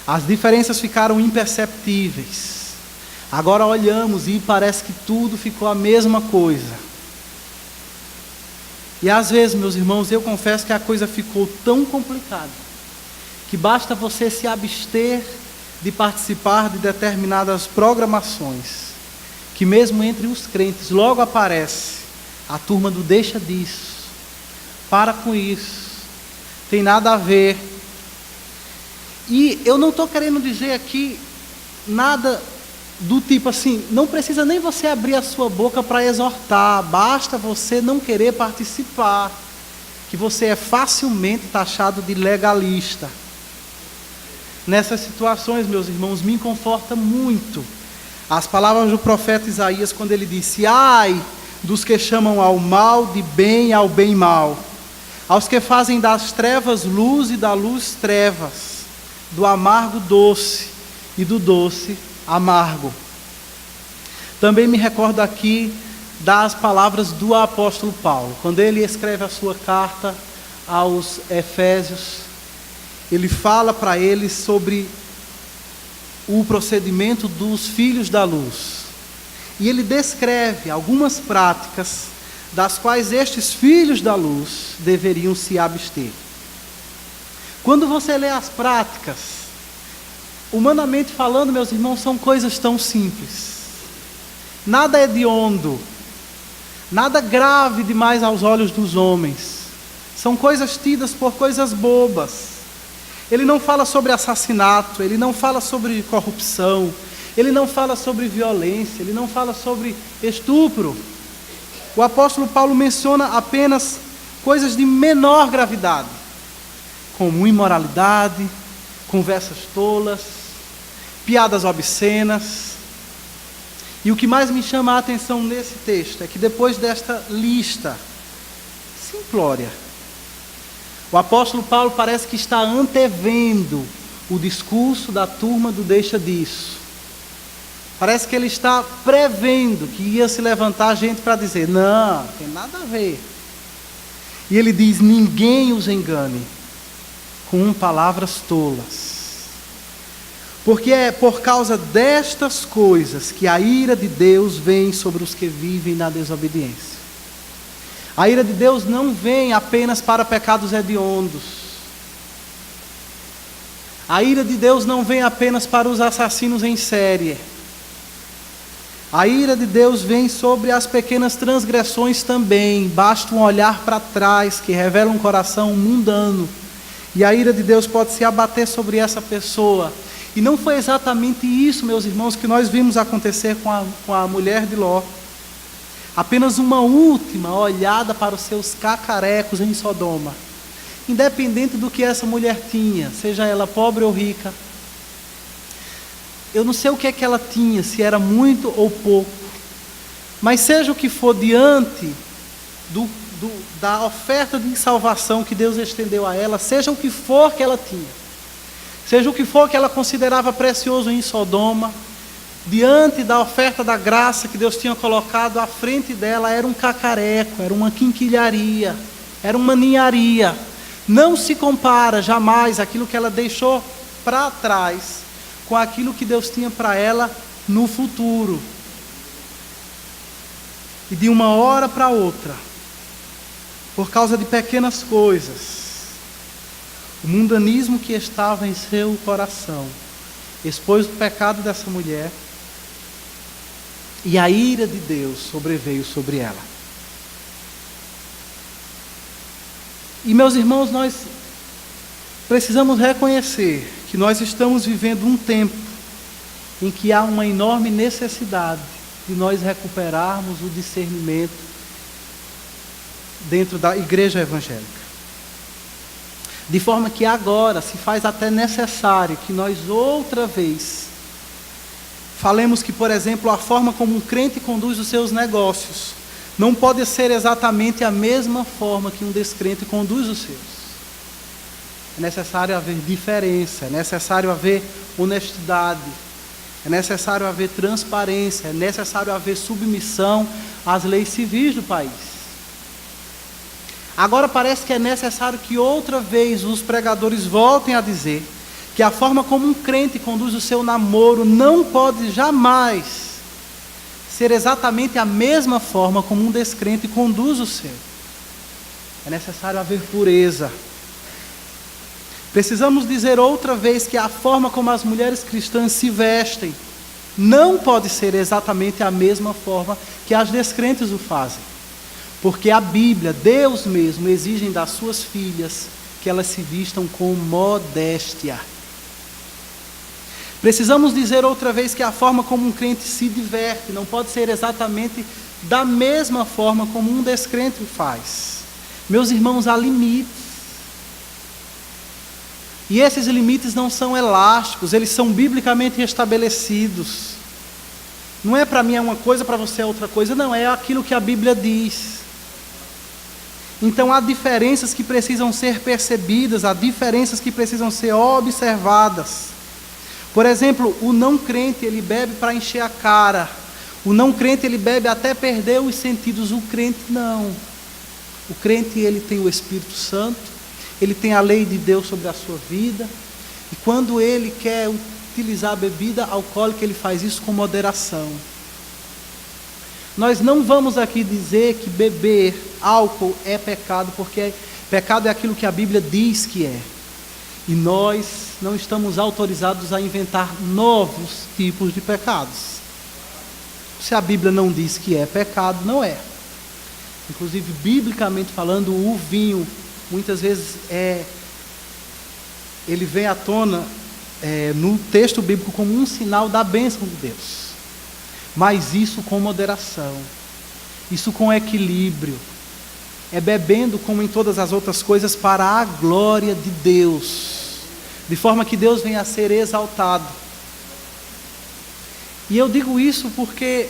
as diferenças ficaram imperceptíveis. Agora olhamos e parece que tudo ficou a mesma coisa. E às vezes, meus irmãos, eu confesso que a coisa ficou tão complicada que basta você se abster de participar de determinadas programações, que mesmo entre os crentes logo aparece a turma do deixa disso, para com isso, tem nada a ver. E eu não estou querendo dizer aqui nada do tipo assim, não precisa nem você abrir a sua boca para exortar, basta você não querer participar, que você é facilmente taxado de legalista. Nessas situações, meus irmãos, me conforta muito as palavras do profeta Isaías, quando ele disse: ai dos que chamam ao mal de bem e ao bem mal, aos que fazem das trevas luz e da luz trevas, do amargo doce e do doce amargo. Também me recordo aqui das palavras do apóstolo Paulo, quando ele escreve a sua carta aos Efésios. Ele fala para eles sobre o procedimento dos filhos da luz. E ele descreve algumas práticas das quais estes filhos da luz deveriam se abster. Quando você lê as práticas, humanamente falando, meus irmãos, são coisas tão simples. Nada hediondo, nada grave demais aos olhos dos homens. São coisas tidas por coisas bobas. Ele não fala sobre assassinato, ele não fala sobre corrupção, ele não fala sobre violência, ele não fala sobre estupro. O apóstolo Paulo menciona apenas coisas de menor gravidade, como imoralidade, conversas tolas, piadas obscenas. E o que mais me chama a atenção nesse texto é que depois desta lista simplória, o apóstolo Paulo parece que está antevendo o discurso da turma do deixa disso. Parece que ele está prevendo que ia se levantar gente para dizer: não, tem nada a ver. E ele diz: ninguém os engane com palavras tolas. Porque é por causa destas coisas que a ira de Deus vem sobre os que vivem na desobediência. A ira de Deus não vem apenas para pecados hediondos. A ira de Deus não vem apenas para os assassinos em série. A ira de Deus vem sobre as pequenas transgressões também. Basta um olhar para trás que revela um coração mundano. E a ira de Deus pode se abater sobre essa pessoa. E não foi exatamente isso, meus irmãos, que nós vimos acontecer com a mulher de Ló. Apenas uma última olhada para os seus cacarecos em Sodoma. Independente do que essa mulher tinha, seja ela pobre ou rica. Eu não sei o que é que ela tinha, se era muito ou pouco. Mas seja o que for diante da oferta de salvação que Deus estendeu a ela, seja o que for que ela tinha, seja o que for que ela considerava precioso em Sodoma, diante da oferta da graça que Deus tinha colocado à frente dela, era um cacareco, era uma quinquilharia, era uma ninharia. Não se compara jamais aquilo que ela deixou para trás com aquilo que Deus tinha para ela no futuro. E de uma hora para outra, por causa de pequenas coisas, o mundanismo que estava em seu coração expôs o pecado dessa mulher, e a ira de Deus sobreveio sobre ela. E meus irmãos, nós precisamos reconhecer que nós estamos vivendo um tempo em que há uma enorme necessidade de nós recuperarmos o discernimento dentro da igreja evangélica. De forma que agora se faz até necessário que nós outra vez falemos que, por exemplo, a forma como um crente conduz os seus negócios não pode ser exatamente a mesma forma que um descrente conduz os seus. É necessário haver diferença, é necessário haver honestidade, é necessário haver transparência, é necessário haver submissão às leis civis do país. Agora parece que é necessário que outra vez os pregadores voltem a dizer que a forma como um crente conduz o seu namoro não pode jamais ser exatamente a mesma forma como um descrente conduz o seu. É necessário haver pureza. Precisamos dizer outra vez que a forma como as mulheres cristãs se vestem não pode ser exatamente a mesma forma que as descrentes o fazem. Porque a Bíblia, Deus mesmo, exige das suas filhas que elas se vistam com modéstia. Precisamos dizer outra vez que a forma como um crente se diverte não pode ser exatamente da mesma forma como um descrente o faz. Meus irmãos, há limites. E esses limites não são elásticos, eles são biblicamente estabelecidos. Não é para mim é uma coisa, para você é outra coisa, não, é aquilo que a Bíblia diz. Então há diferenças que precisam ser percebidas, há diferenças que precisam ser observadas. Por exemplo, o não crente, ele bebe para encher a cara. O não crente, ele bebe até perder os sentidos. O crente não. O crente, ele tem o Espírito Santo, ele tem a lei de Deus sobre a sua vida. E quando ele quer utilizar a bebida alcoólica, ele faz isso com moderação. Nós não vamos aqui dizer que beber álcool é pecado, porque pecado é aquilo que a Bíblia diz que é. E nós não estamos autorizados a inventar novos tipos de pecados. Se a Bíblia não diz que é pecado, não é. Inclusive, biblicamente falando, o vinho, muitas vezes, ele vem à tona no texto bíblico como um sinal da bênção de Deus. Mas isso com moderação, isso com equilíbrio, é bebendo como em todas as outras coisas para a glória de Deus, de forma que Deus venha a ser exaltado. E eu digo isso porque,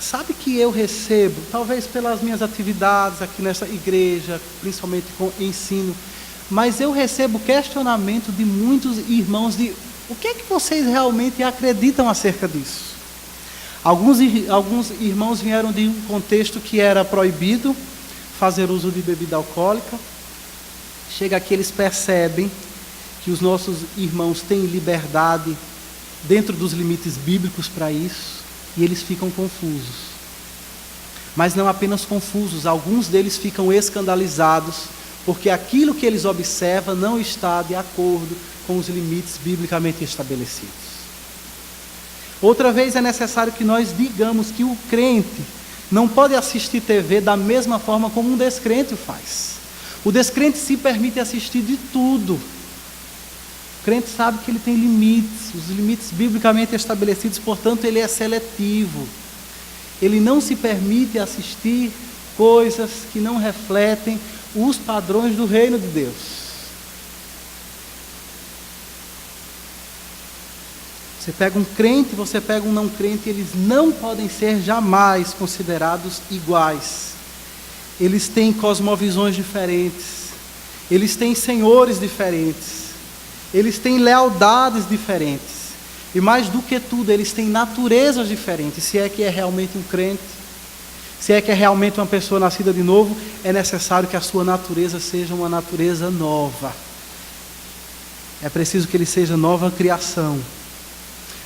sabe que eu recebo, talvez pelas minhas atividades aqui nessa igreja, principalmente com ensino, mas eu recebo questionamento de muitos irmãos de o que é que vocês realmente acreditam acerca disso. Alguns irmãos vieram de um contexto que era proibido fazer uso de bebida alcoólica. Chega aqui, eles percebem que os nossos irmãos têm liberdade dentro dos limites bíblicos para isso, e eles ficam confusos. Mas não apenas confusos, alguns deles ficam escandalizados, porque aquilo que eles observam não está de acordo com os limites biblicamente estabelecidos. Outra vez é necessário que nós digamos que o crente não pode assistir TV da mesma forma como um descrente o faz. O descrente se permite assistir de tudo. O crente sabe que ele tem limites, os limites biblicamente estabelecidos, portanto ele é seletivo. Ele não se permite assistir coisas que não refletem os padrões do reino de Deus. Você pega um crente, você pega um não crente, eles não podem ser jamais considerados iguais. Eles têm cosmovisões diferentes, eles têm senhores diferentes, eles têm lealdades diferentes. E mais do que tudo, eles têm naturezas diferentes. Se é que é realmente um crente, se é que é realmente uma pessoa nascida de novo, é necessário que a sua natureza seja uma natureza nova. É preciso que ele seja nova criação.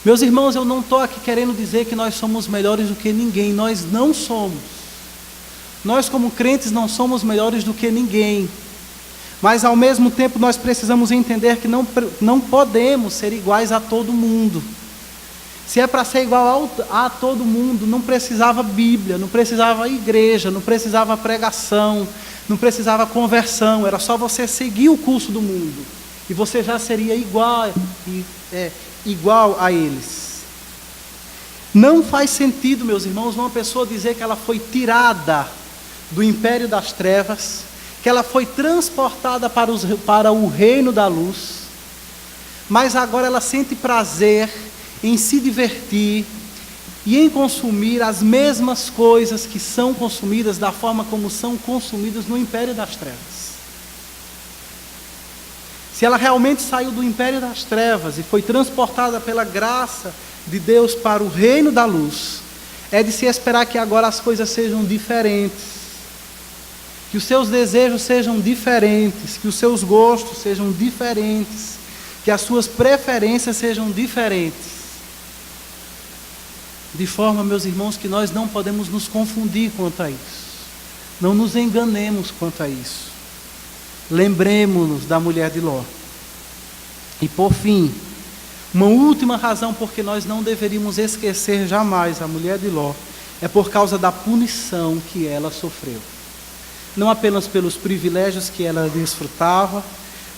Meus irmãos, eu não estou aqui querendo dizer que nós somos melhores do que ninguém. Nós não somos. Nós como crentes não somos melhores do que ninguém. Mas ao mesmo tempo nós precisamos entender que não podemos ser iguais a todo mundo. Se é para ser igual a todo mundo, não precisava Bíblia, não precisava igreja, não precisava pregação, não precisava conversão. Era só você seguir o curso do mundo e você já seria igual a eles. Não faz sentido, meus irmãos, uma pessoa dizer que ela foi tirada do império das trevas, que ela foi transportada para o reino da luz, mas agora ela sente prazer em se divertir e em consumir as mesmas coisas que são consumidas da forma como são consumidas no império das trevas. Se ela realmente saiu do império das trevas e foi transportada pela graça de Deus para o reino da luz, é de se esperar que agora as coisas sejam diferentes, que os seus desejos sejam diferentes, que os seus gostos sejam diferentes, que as suas preferências sejam diferentes. De forma, meus irmãos, que nós não podemos nos confundir quanto a isso. Não nos enganemos quanto a isso. Lembremos-nos da mulher de Ló. E por fim, uma última razão porque nós não deveríamos esquecer jamais a mulher de Ló é por causa da punição que ela sofreu. Não apenas pelos privilégios que ela desfrutava,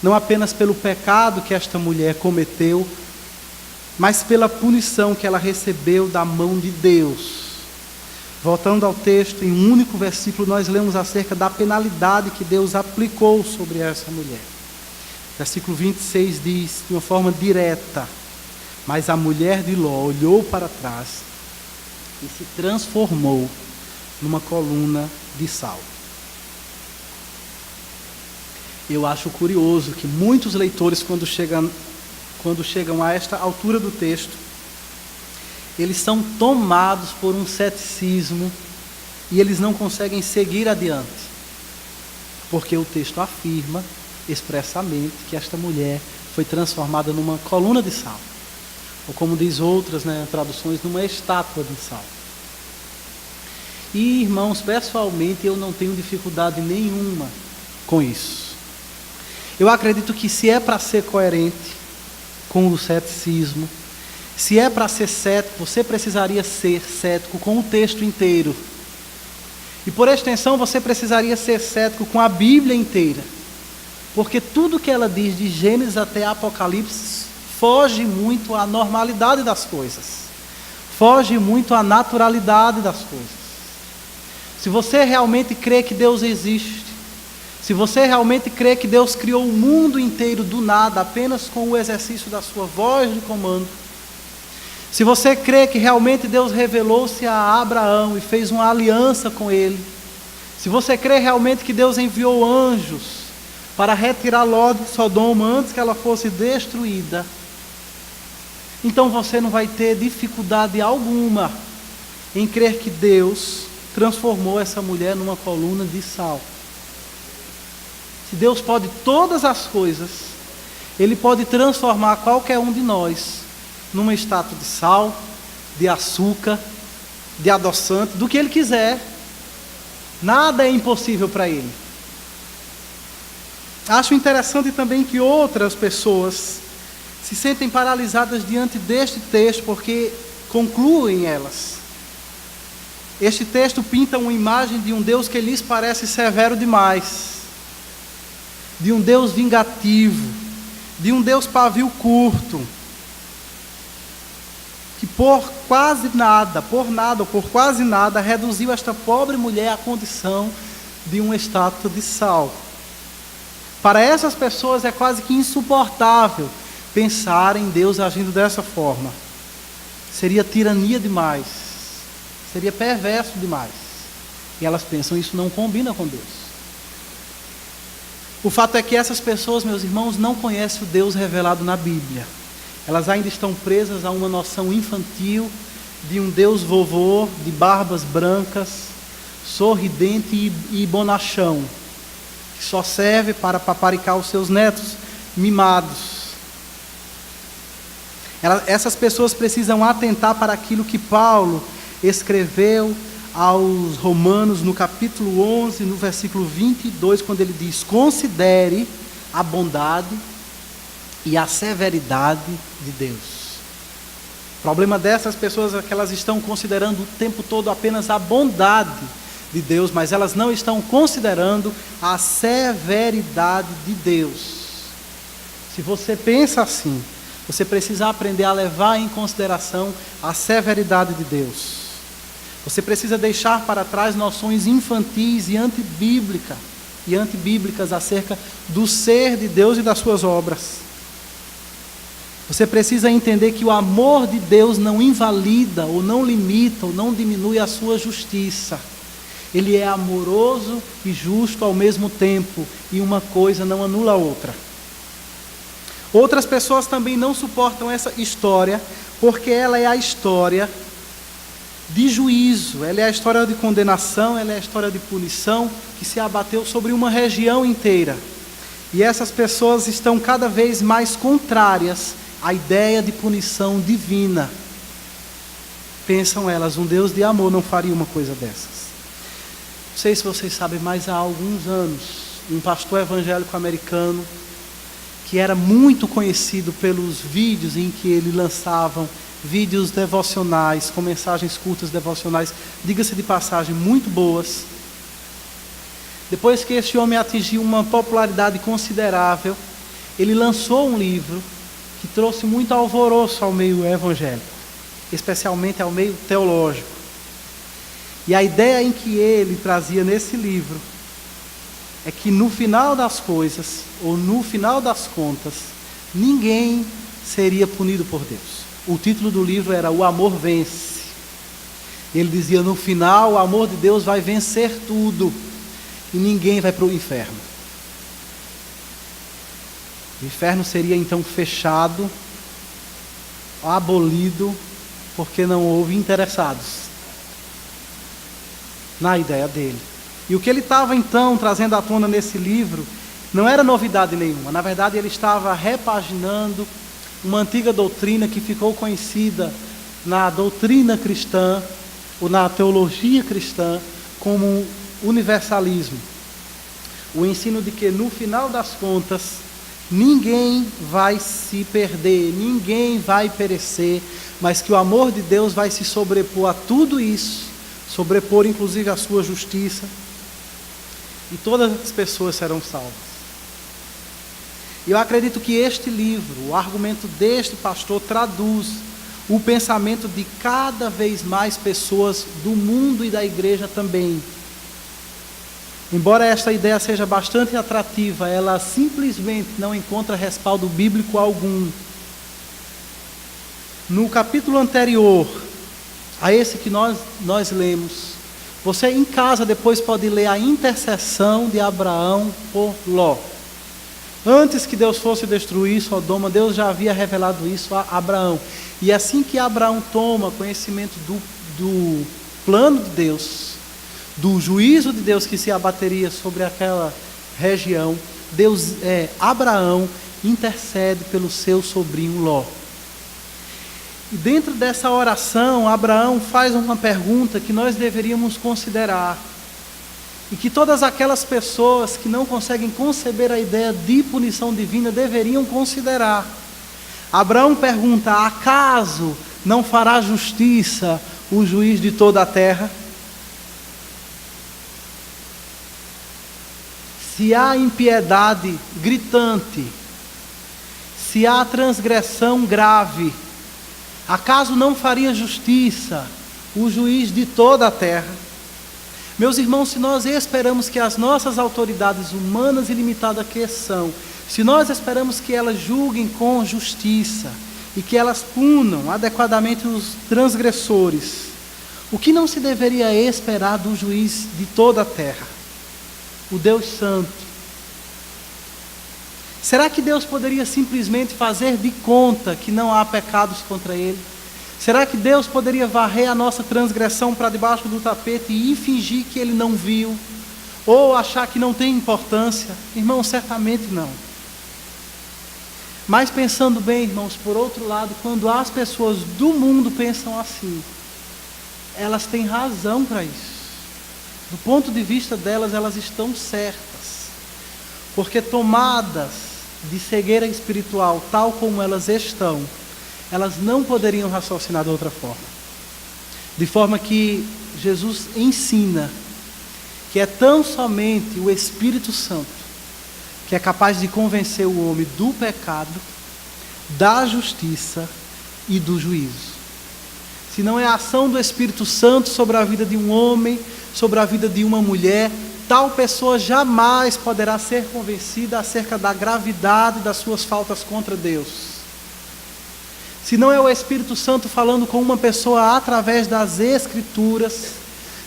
não apenas pelo pecado que esta mulher cometeu, mas pela punição que ela recebeu da mão de Deus. Voltando ao texto, em um único versículo, nós lemos acerca da penalidade que Deus aplicou sobre essa mulher. Versículo 26 diz, de uma forma direta: mas a mulher de Ló olhou para trás e se transformou numa coluna de sal. Eu acho curioso que muitos leitores, quando chegam a esta altura do texto, eles são tomados por um ceticismo e eles não conseguem seguir adiante, porque o texto afirma expressamente que esta mulher foi transformada numa coluna de sal, ou como diz outras traduções, numa estátua de sal. E, irmãos, pessoalmente eu não tenho dificuldade nenhuma com isso. Eu acredito que se é para ser coerente com o ceticismo, se é para ser cético, você precisaria ser cético com o texto inteiro. E por extensão, você precisaria ser cético com a Bíblia inteira. Porque tudo que ela diz de Gênesis até Apocalipse foge muito à normalidade das coisas. Foge muito à naturalidade das coisas. Se você realmente crê que Deus existe, se você realmente crê que Deus criou o mundo inteiro do nada, apenas com o exercício da sua voz de comando, se você crê que realmente Deus revelou-se a Abraão e fez uma aliança com ele, se você crê realmente que Deus enviou anjos para retirar Ló de Sodoma antes que ela fosse destruída, então você não vai ter dificuldade alguma em crer que Deus transformou essa mulher numa coluna de sal. Se Deus pode todas as coisas, Ele pode transformar qualquer um de nós numa estátua de sal, de açúcar, de adoçante, do que Ele quiser. Nada é impossível para Ele. Acho interessante também que outras pessoas se sentem paralisadas diante deste texto, porque concluem elas. Este texto pinta uma imagem de um Deus que lhes parece severo demais, de um Deus vingativo, de um Deus pavio curto, que por quase nada, reduziu esta pobre mulher à condição de uma estátua de sal. Para essas pessoas é quase que insuportável pensar em Deus agindo dessa forma. seria tirania demais, seria perverso demais. E elas pensam, isso não combina com Deus. O fato é que essas pessoas, meus irmãos, não conhecem o Deus revelado na Bíblia. Elas ainda estão presas a uma noção infantil de um Deus vovô, de barbas brancas, sorridente e bonachão, que só serve para paparicar os seus netos mimados. Essas pessoas precisam atentar para aquilo que Paulo escreveu aos Romanos no capítulo 11, no versículo 22, quando ele diz: considere a bondade e a severidade de Deus. O problema dessas pessoas é que elas estão considerando o tempo todo apenas a bondade de Deus, mas elas não estão considerando a severidade de Deus. Se você pensa assim, você precisa aprender a levar em consideração a severidade de Deus. Você precisa deixar para trás noções infantis e antibíblicas acerca do ser de Deus e das suas obras. Você precisa entender que o amor de Deus não invalida, ou não limita, ou não diminui a sua justiça. Ele é amoroso e justo ao mesmo tempo, e uma coisa não anula a outra. Outras pessoas também não suportam essa história, porque ela é a história de juízo, ela é a história de condenação, ela é a história de punição que se abateu sobre uma região inteira. E essas pessoas estão cada vez mais contrárias à ideia de punição divina. Pensam elas, um Deus de amor não faria uma coisa dessas. Não sei se vocês sabem, mas há alguns anos, um pastor evangélico americano, que era muito conhecido pelos vídeos em que ele lançava vídeos devocionais, com mensagens curtas devocionais, diga-se de passagem, muito boas. Depois que esse homem atingiu uma popularidade considerável, ele lançou um livro que trouxe muito alvoroço ao meio evangélico, especialmente ao meio teológico. E a ideia em que ele trazia nesse livro é que no final das coisas, ou no final das contas, ninguém seria punido por Deus. O título do livro era O Amor Vence. Ele dizia, no final, o amor de Deus vai vencer tudo, e ninguém vai para o inferno. O inferno seria então fechado, abolido, porque não houve interessados na ideia dele. E o que ele estava então trazendo à tona nesse livro não era novidade nenhuma. Na verdade, ele estava repaginando uma antiga doutrina que ficou conhecida na doutrina cristã, ou na teologia cristã, como universalismo. O ensino de que, no final das contas, ninguém vai se perder, ninguém vai perecer, mas que o amor de Deus vai se sobrepor a tudo isso, sobrepor inclusive a sua justiça, e todas as pessoas serão salvas. E eu acredito que este livro, o argumento deste pastor, traduz o pensamento de cada vez mais pessoas do mundo e da igreja também. Embora esta ideia seja bastante atrativa, ela simplesmente não encontra respaldo bíblico algum. No capítulo anterior a esse que nós lemos, você em casa depois pode ler a intercessão de Abraão por Ló. Antes que Deus fosse destruir Sodoma, Deus já havia revelado isso a Abraão. E assim que Abraão toma conhecimento do plano de Deus, do juízo de Deus que se abateria sobre aquela região, Abraão intercede pelo seu sobrinho Ló. E dentro dessa oração, Abraão faz uma pergunta que nós deveríamos considerar. E que todas aquelas pessoas que não conseguem conceber a ideia de punição divina deveriam considerar. Abraão pergunta, acaso não fará justiça o juiz de toda a terra? Se há impiedade gritante, se há transgressão grave, acaso não faria justiça o juiz de toda a terra? Meus irmãos, se nós esperamos que as nossas autoridades humanas e limitadas que são, se nós esperamos que elas julguem com justiça, e que elas punam adequadamente os transgressores, o que não se deveria esperar do juiz de toda a terra, o Deus Santo? Será que Deus poderia simplesmente fazer de conta que não há pecados contra Ele? Será que Deus poderia varrer a nossa transgressão para debaixo do tapete e fingir que Ele não viu? Ou achar que não tem importância? Irmãos, certamente não. Mas pensando bem, irmãos, por outro lado, quando as pessoas do mundo pensam assim, elas têm razão para isso. Do ponto de vista delas, elas estão certas. Porque tomadas de cegueira espiritual, tal como elas estão, elas não poderiam raciocinar de outra forma. De forma que Jesus ensina que é tão somente o Espírito Santo que é capaz de convencer o homem do pecado, da justiça e do juízo. Se não é a ação do Espírito Santo sobre a vida de um homem, sobre a vida de uma mulher, tal pessoa jamais poderá ser convencida acerca da gravidade das suas faltas contra Deus. Se não é o Espírito Santo falando com uma pessoa através das Escrituras,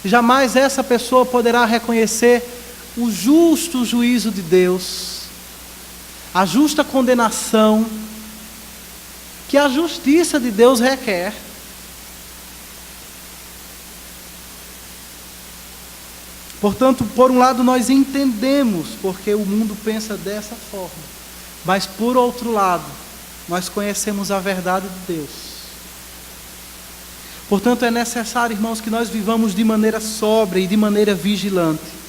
jamais essa pessoa poderá reconhecer o justo juízo de Deus, a justa condenação que a justiça de Deus requer. Portanto, por um lado nós entendemos porque o mundo pensa dessa forma, mas por outro lado, nós conhecemos a verdade de Deus. Portanto, é necessário, irmãos, que nós vivamos de maneira sóbria e de maneira vigilante.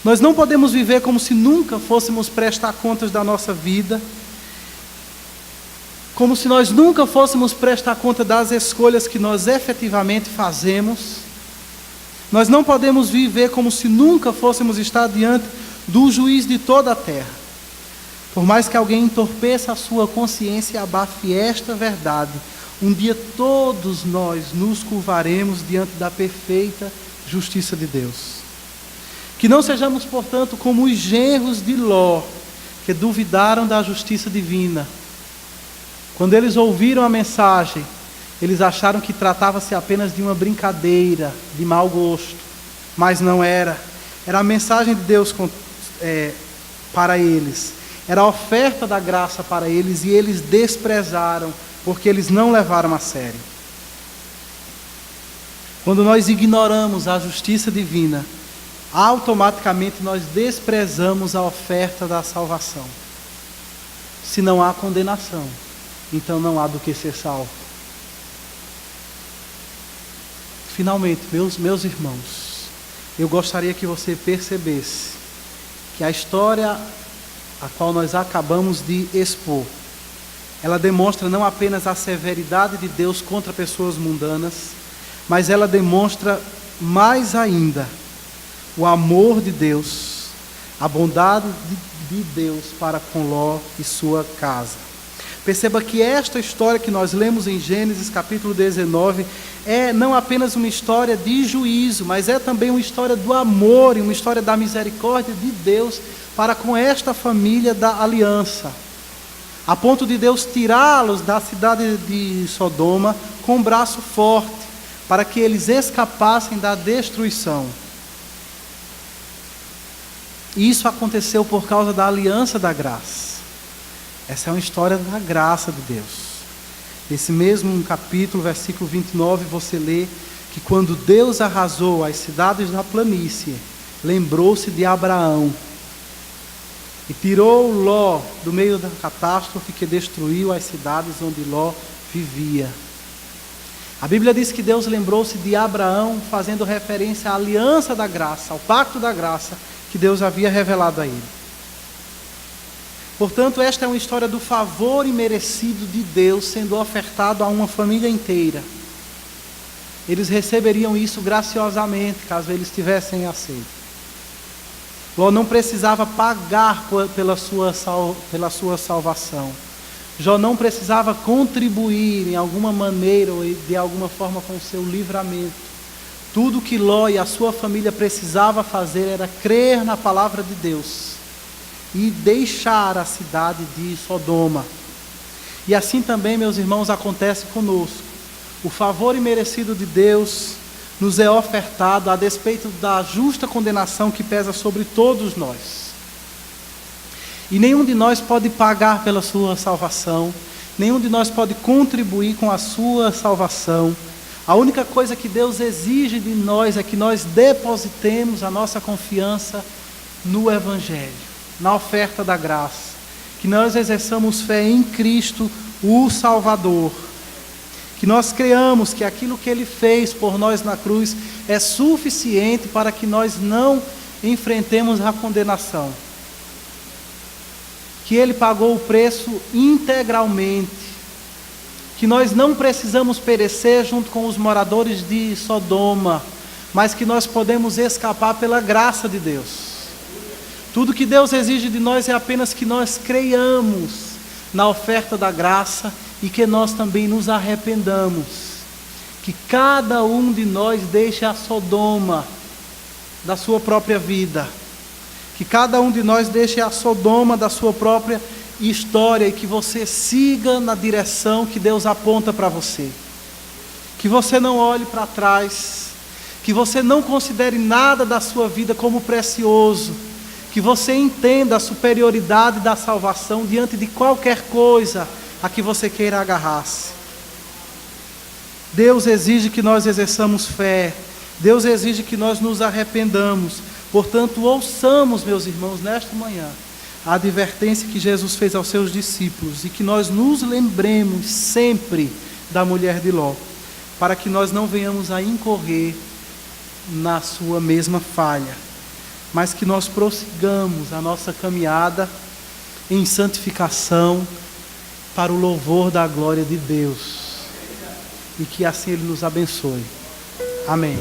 Nós não podemos viver como se nunca fôssemos prestar contas da nossa vida, como se nós nunca fôssemos prestar conta das escolhas que nós efetivamente fazemos. Nós não podemos viver como se nunca fôssemos estar diante do juiz de toda a terra. Por mais que alguém entorpeça a sua consciência e abafe esta verdade, um dia todos nós nos curvaremos diante da perfeita justiça de Deus. Que não sejamos, portanto, como os genros de Ló, que duvidaram da justiça divina. Quando eles ouviram a mensagem, eles acharam que tratava-se apenas de uma brincadeira, de mau gosto. Mas não era. Era a mensagem de Deus para eles. Era a oferta da graça para eles e eles desprezaram, porque eles não levaram a sério. Quando nós ignoramos a justiça divina, automaticamente nós desprezamos a oferta da salvação. Se não há condenação, então não há do que ser salvo. Finalmente, meus irmãos, eu gostaria que você percebesse que a história a qual nós acabamos de expor, ela demonstra não apenas a severidade de Deus contra pessoas mundanas, mas ela demonstra mais ainda o amor de Deus, a bondade de Deus para com Ló e sua casa. Perceba que esta história que nós lemos em Gênesis capítulo 19 é não apenas uma história de juízo, mas é também uma história do amor e uma história da misericórdia de Deus para com esta família da aliança, a ponto de Deus tirá-los da cidade de Sodoma com um braço forte, para que eles escapassem da destruição. E isso aconteceu por causa da aliança da graça. Essa é uma história da graça de Deus. Nesse mesmo capítulo, versículo 29, você lê que quando Deus arrasou as cidades da planície, lembrou-se de Abraão e tirou Ló do meio da catástrofe que destruiu as cidades onde Ló vivia. A Bíblia diz que Deus lembrou-se de Abraão, fazendo referência à aliança da graça, ao pacto da graça que Deus havia revelado a ele. Portanto, esta é uma história do favor imerecido de Deus sendo ofertado a uma família inteira. Eles receberiam isso graciosamente, caso eles tivessem aceito. Ló não precisava pagar pela sua salvação. Jó não precisava contribuir em alguma maneira ou de alguma forma com o seu livramento. Tudo que Ló e a sua família precisava fazer era crer na palavra de Deus e deixar a cidade de Sodoma. E assim também, meus irmãos, acontece conosco. O favor imerecido de Deus nos é ofertado a despeito da justa condenação que pesa sobre todos nós. E nenhum de nós pode pagar pela sua salvação, nenhum de nós pode contribuir com a sua salvação. A única coisa que Deus exige de nós é que nós depositemos a nossa confiança no Evangelho, na oferta da graça, que nós exerçamos fé em Cristo, o Salvador, que nós creamos que aquilo que Ele fez por nós na cruz é suficiente para que nós não enfrentemos a condenação, que Ele pagou o preço integralmente, que nós não precisamos perecer junto com os moradores de Sodoma, mas que nós podemos escapar pela graça de Deus. Tudo que Deus exige de nós é apenas que nós creiamos na oferta da graça e que nós também nos arrependamos. Que cada um de nós deixe a Sodoma da sua própria vida. Que cada um de nós deixe a Sodoma da sua própria história e que você siga na direção que Deus aponta para você. Que você não olhe para trás. Que você não considere nada da sua vida como precioso. Que você entenda a superioridade da salvação diante de qualquer coisa a que você queira agarrar-se. Deus exige que nós exerçamos fé. Deus exige que nós nos arrependamos. Portanto, ouçamos, meus irmãos, nesta manhã, a advertência que Jesus fez aos seus discípulos e que nós nos lembremos sempre da mulher de Ló, para que nós não venhamos a incorrer na sua mesma falha, mas que nós prossigamos a nossa caminhada em santificação para o louvor da glória de Deus. E que assim Ele nos abençoe. Amém.